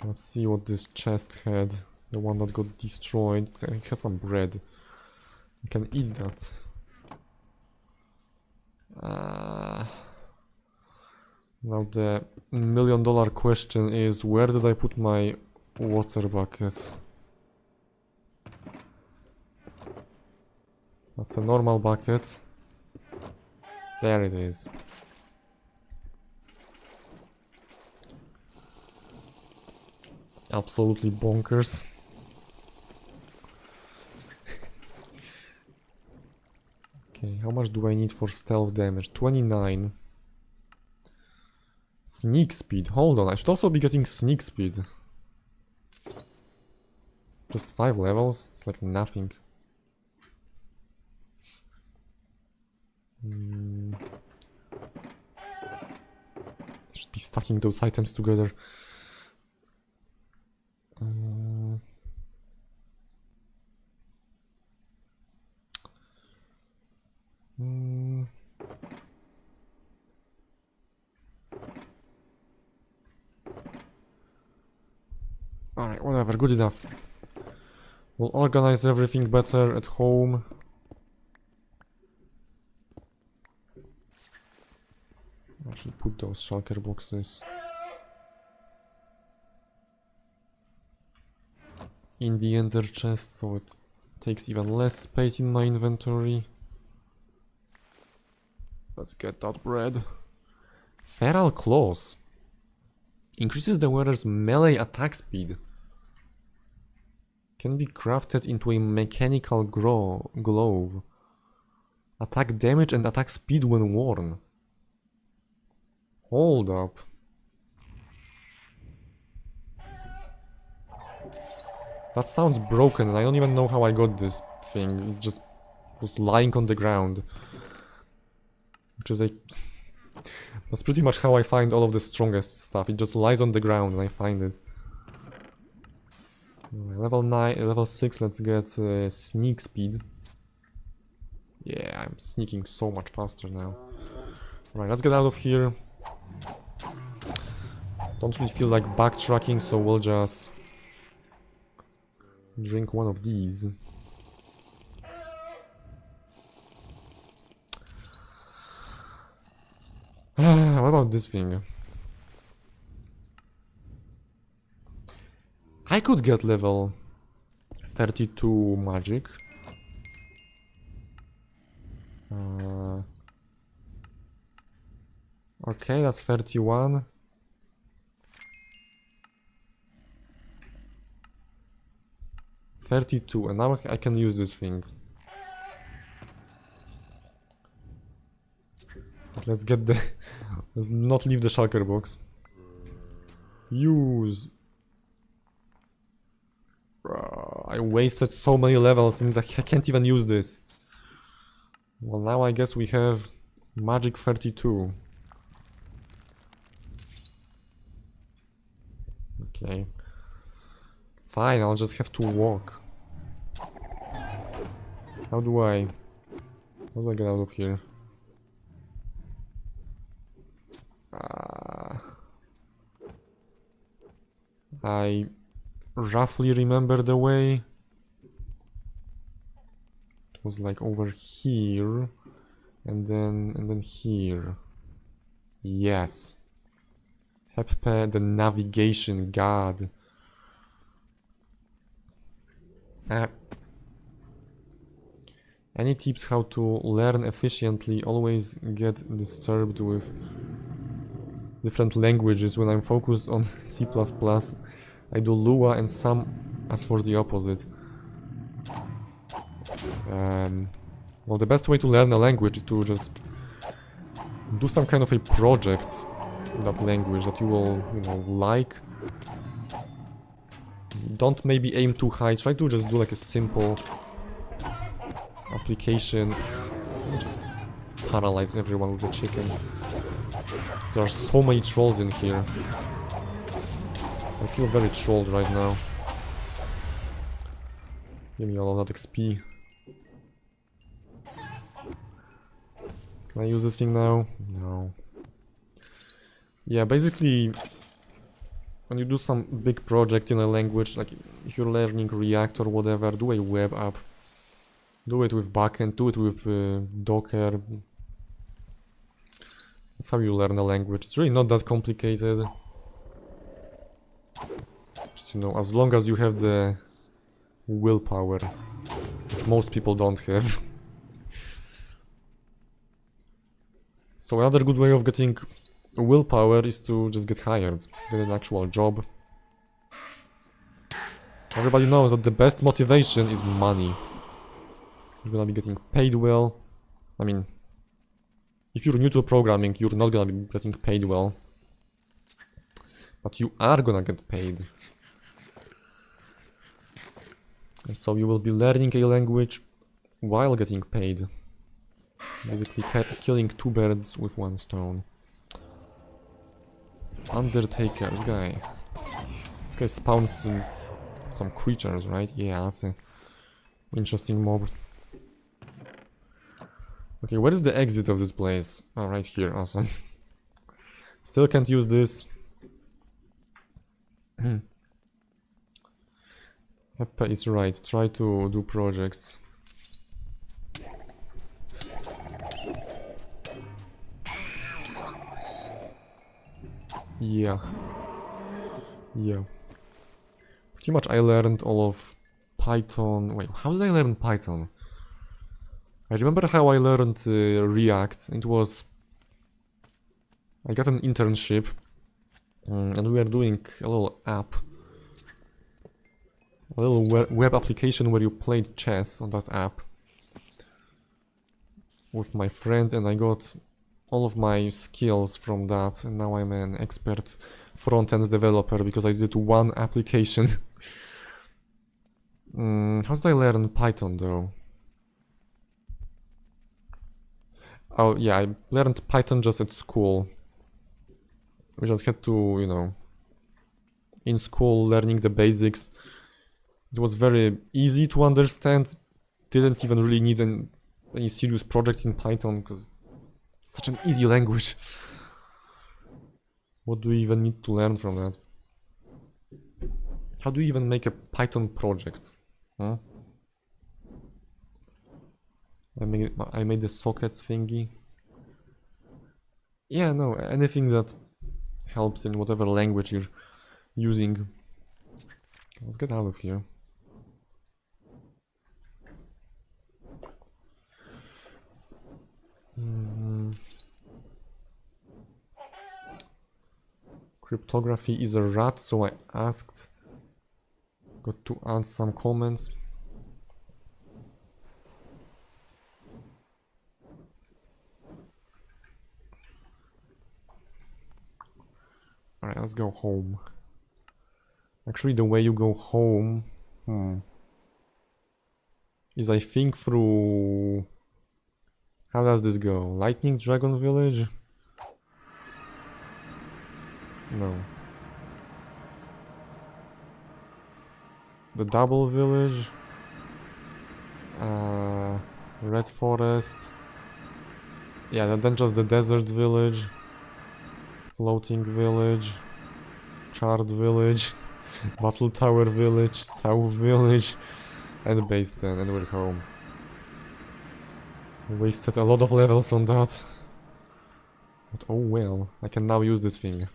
Let's see what this chest had. The one that got destroyed. It has some bread. You can eat that. Now the $1,000,000 question is, where did I put my water bucket? That's a normal bucket. There it is. Absolutely bonkers. Okay, how much do I need for stealth damage? 29. Sneak speed. Hold on, I should also be getting sneak speed. Just 5 levels? It's like nothing. Should be stacking those items together. Alright, whatever, good enough. We'll organize everything better at home. I should put those shulker boxes. in the ender chest, so it takes even less space in my inventory. Let's get that bread. Feral claws. Increases the wearer's melee attack speed. Can be crafted into a mechanical glove. Attack damage and attack speed when worn. Hold up. That sounds broken and I don't even know how I got this thing. It just was lying on the ground. Which is a... That's pretty much how I find all of the strongest stuff. It just lies on the ground and I find it. Level 9, level 6, let's get sneak speed. Yeah, I'm sneaking so much faster now. Right, let's get out of here. Don't really feel like backtracking, so we'll just drink one of these. What about this thing? I could get level 32 magic. Okay, that's 31. $32, and now I can use this thing. Let's get the... Let's not leave the shulker box. Use... I wasted so many levels and I can't even use this. Well, now I guess we have magic 32. Okay. Fine, I'll just have to walk. How do I get out of here? I roughly remember the way. It was like over here and then here. Yes. Heppe, the navigation god. Any tips how to learn efficiently? Always get disturbed with different languages. When I'm focused on C++, I do Lua and some as for the opposite. Well, the best way to learn a language is to just do some kind of a project in that language that you will, you know, like. Don't maybe aim too high, try to just do like a simple application. Just paralyze everyone with the chicken. There are so many trolls in here. I feel very trolled right now. Give me all of that XP. Can I use this thing now? No. Yeah, basically, when you do some big project in a language, like if you're learning React or whatever, do a web app. Do it with backend, do it with Docker. That's how you learn a language. It's really not that complicated. Just, you know, as long as you have the willpower, which most people don't have. So another good way of getting willpower is to just get hired, get an actual job. Everybody knows that the best motivation is money. You're gonna be getting paid well. I mean, if you're new to programming, you're not gonna be getting paid well. But you are gonna get paid. And so you will be learning a language while getting paid. Basically killing two birds with one stone. Undertaker, this guy spawns some creatures, right? Yeah, that's an interesting mob. Okay, where is the exit of this place? Oh, right here, awesome. Still can't use this. Heppe is right, try to do projects. Yeah. Pretty much I learned all of Python. Wait, how did I learn Python? I remember how I learned React. It was... I got an internship and we were doing a little app. A little web application where you played chess on that app. With my friend, and I got all of my skills from that, and now I'm an expert front-end developer because I did one application. How did I learn Python though? Oh yeah, I learned Python just at school. We just had to, you know, in school learning the basics. It was very easy to understand. Didn't even really need any serious projects in Python because it's such an easy language. What do we even need to learn from that? How do you even make a Python project? Huh? I made the sockets thingy. Yeah, no, anything that helps in whatever language you're using. Let's get out of here. Cryptography is a rat, so I asked. Got to add some comments. Alright, let's go home. Actually, the way you go home is I think through... How does this go? Lightning Dragon Village? No. The Double Village? Red Forest? Yeah, then just the Desert Village. Floating Village. Charred Village. Battle Tower Village. South Village. And Base 10, and we're home. Wasted a lot of levels on that. But oh well, I can now use this thing.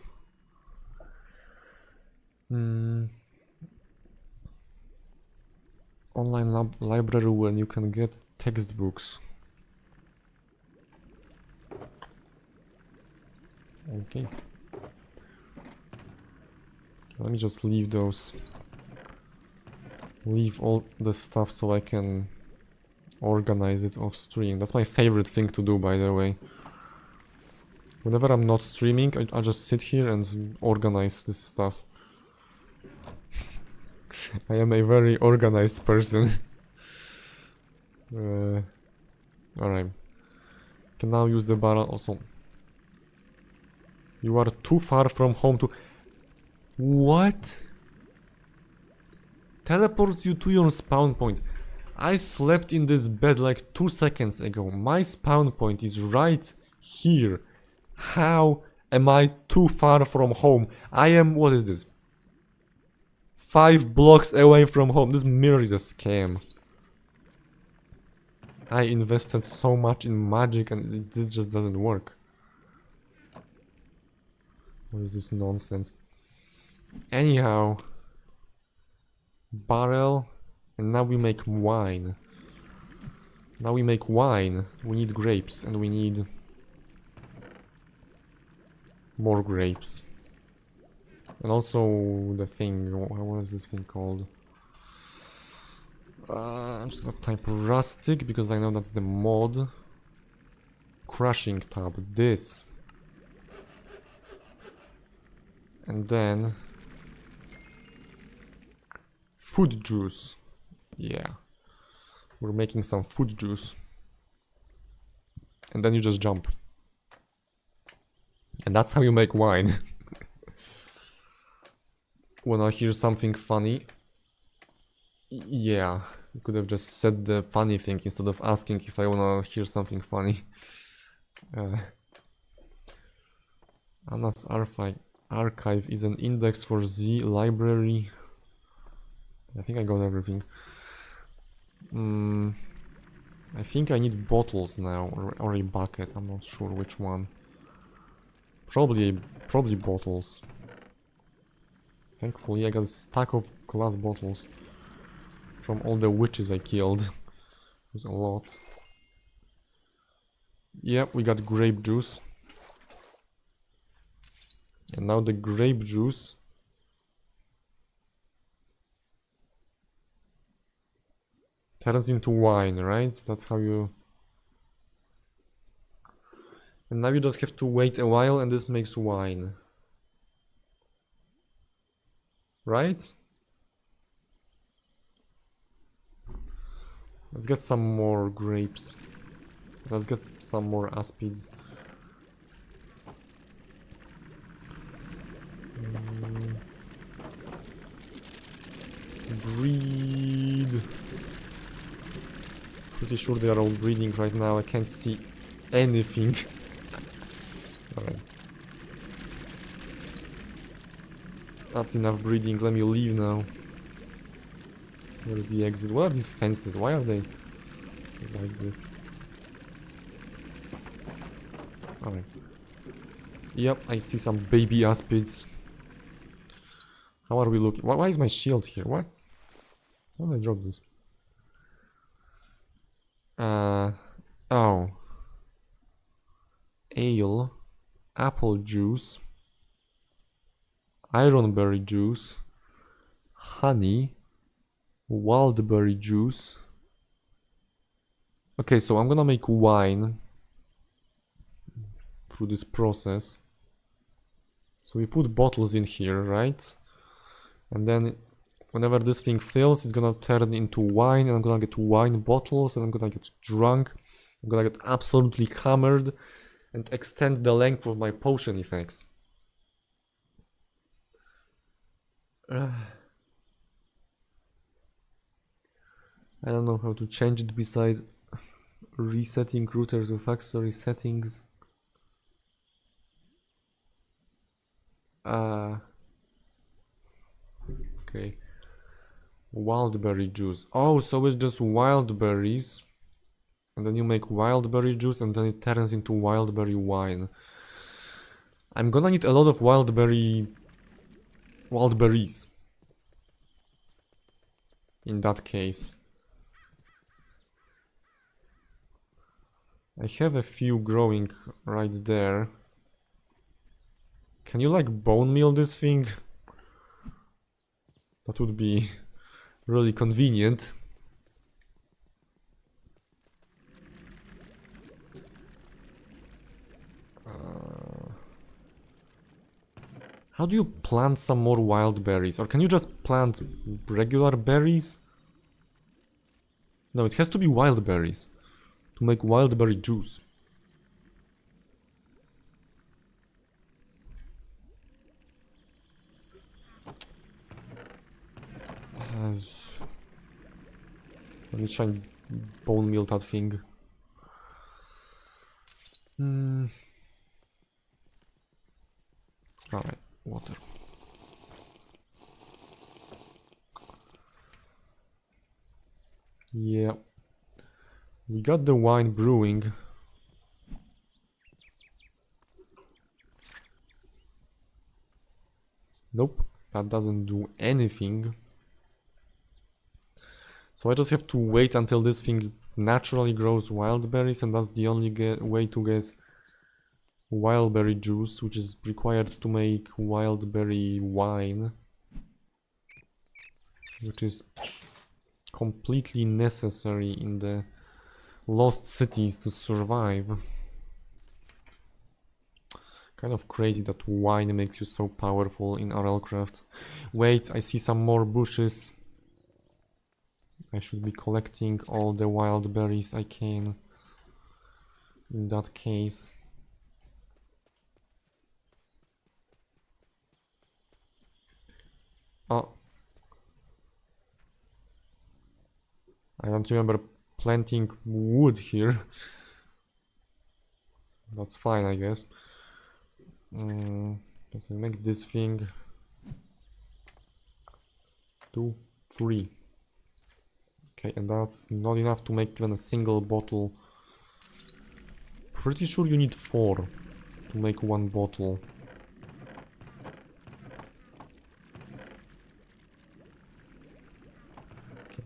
Online library when you can get textbooks. Okay. Let me just leave those. Leave all the stuff so I can organize it off stream. That's my favorite thing to do, by the way. Whenever I'm not streaming, I just sit here and organize this stuff. I am a very organized person. Alright. Can now use the barrel also. You are too far from home to... What? Teleports you to your spawn point. I slept in this bed like 2 seconds ago. My spawn point is right here. How am I too far from home? I am... What is this? 5 blocks away from home. This mirror is a scam. I invested so much in magic and this just doesn't work. What is this nonsense? Anyhow. Barrel. And now we make wine. Now we make wine. We need grapes and we need more grapes. And also the thing, what is this thing called? I'm just gonna type rustic because I know that's the mod. Crushing tab, this. And then food juice. Yeah. We're making some food juice. And then you just jump. And that's how you make wine. Wanna hear something funny? Yeah, you could have just said the funny thing instead of asking if I wanna hear something funny. Anna's archive is an index for Z library. I think I got everything. I think I need bottles now, or a bucket. I'm not sure which one. Probably bottles. Thankfully I got a stack of glass bottles from all the witches I killed. It was a lot. Yep, we got grape juice. And now the grape juice turns into wine, right? That's how you... And now you just have to wait a while and this makes wine. Right? Let's get some more grapes. Let's get some more aspids. Breed. Pretty sure they are all breeding right now. I can't see anything. Alright. That's enough breeding. Let me leave now. Where's the exit? What are these fences? Why are they like this? Alright. Yep, I see some baby aspids. How are we looking? Why is my shield here? What? How did I drop this? Oh. Ale. Apple juice. Ironberry juice. Honey. Wildberry juice. Okay, so I'm gonna make wine through this process. So we put bottles in here, right? And then whenever this thing fills, it's gonna turn into wine, and I'm gonna get wine bottles, and I'm gonna get drunk. I'm gonna get absolutely hammered and extend the length of my potion effects. I don't know how to change it besides resetting router to factory settings. Okay. Wildberry juice. Oh, so it's just wild berries. And then you make wildberry juice and then it turns into wildberry wine. I'm gonna need a lot of wild berries. In that case. I have a few growing right there. Can you like bone meal this thing? That would be really convenient. How do you plant some more wild berries? Or can you just plant regular berries? No, it has to be wild berries to make wild berry juice. Let me try and bone meal that thing. Alright, water. Yeah. We got the wine brewing. Nope, that doesn't do anything. So I just have to wait until this thing naturally grows wild berries, and that's the only way to get wild berry juice, which is required to make wild berry wine, which is completely necessary in the lost cities to survive. Kind of crazy that wine makes you so powerful in RLCraft. Wait, I see some more bushes. I should be collecting all the wild berries I can. In that case. Oh. I don't remember planting wood here. That's fine, I guess. Let's make this thing 2, 3. Okay, and that's not enough to make even a single bottle. Pretty sure you need 4 to make 1 bottle.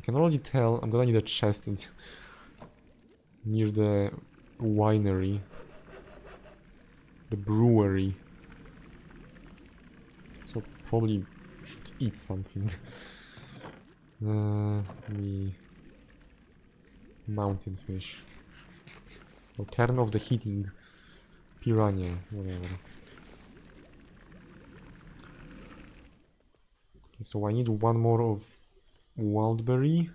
can already tell I'm gonna need a chest near the winery. The brewery. So probably should eat something. Mountain fish. Oh, turn off the heating. Piranha, whatever. Okay, so I need one more of wildberry.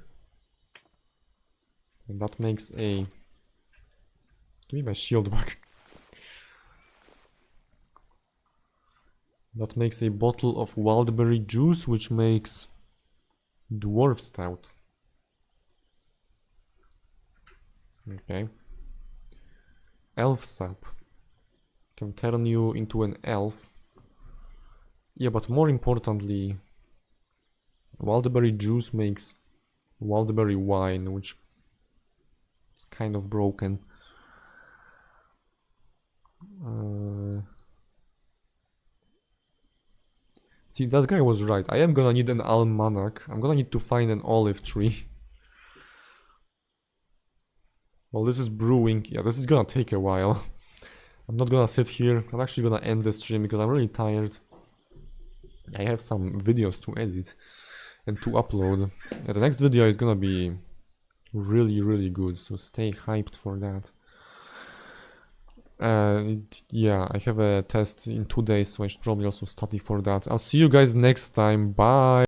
And that makes a... Give me my shield back. That makes a bottle of wildberry juice, which makes dwarf stout. Okay. Elf sap. Can turn you into an elf. Yeah, but more importantly, wildberry juice makes wildberry wine, which is kind of broken. See, that guy was right. I am gonna need an almanac. I'm gonna need to find an olive tree. Well, this is brewing. Yeah, this is gonna take a while. I'm not gonna sit here. I'm actually gonna end the stream because I'm really tired. I have some videos to edit and to upload. Yeah, the next video is gonna be really good, so stay hyped for that. Yeah, I have a test in 2 days, so I should probably also study for that. I'll see you guys next time. Bye!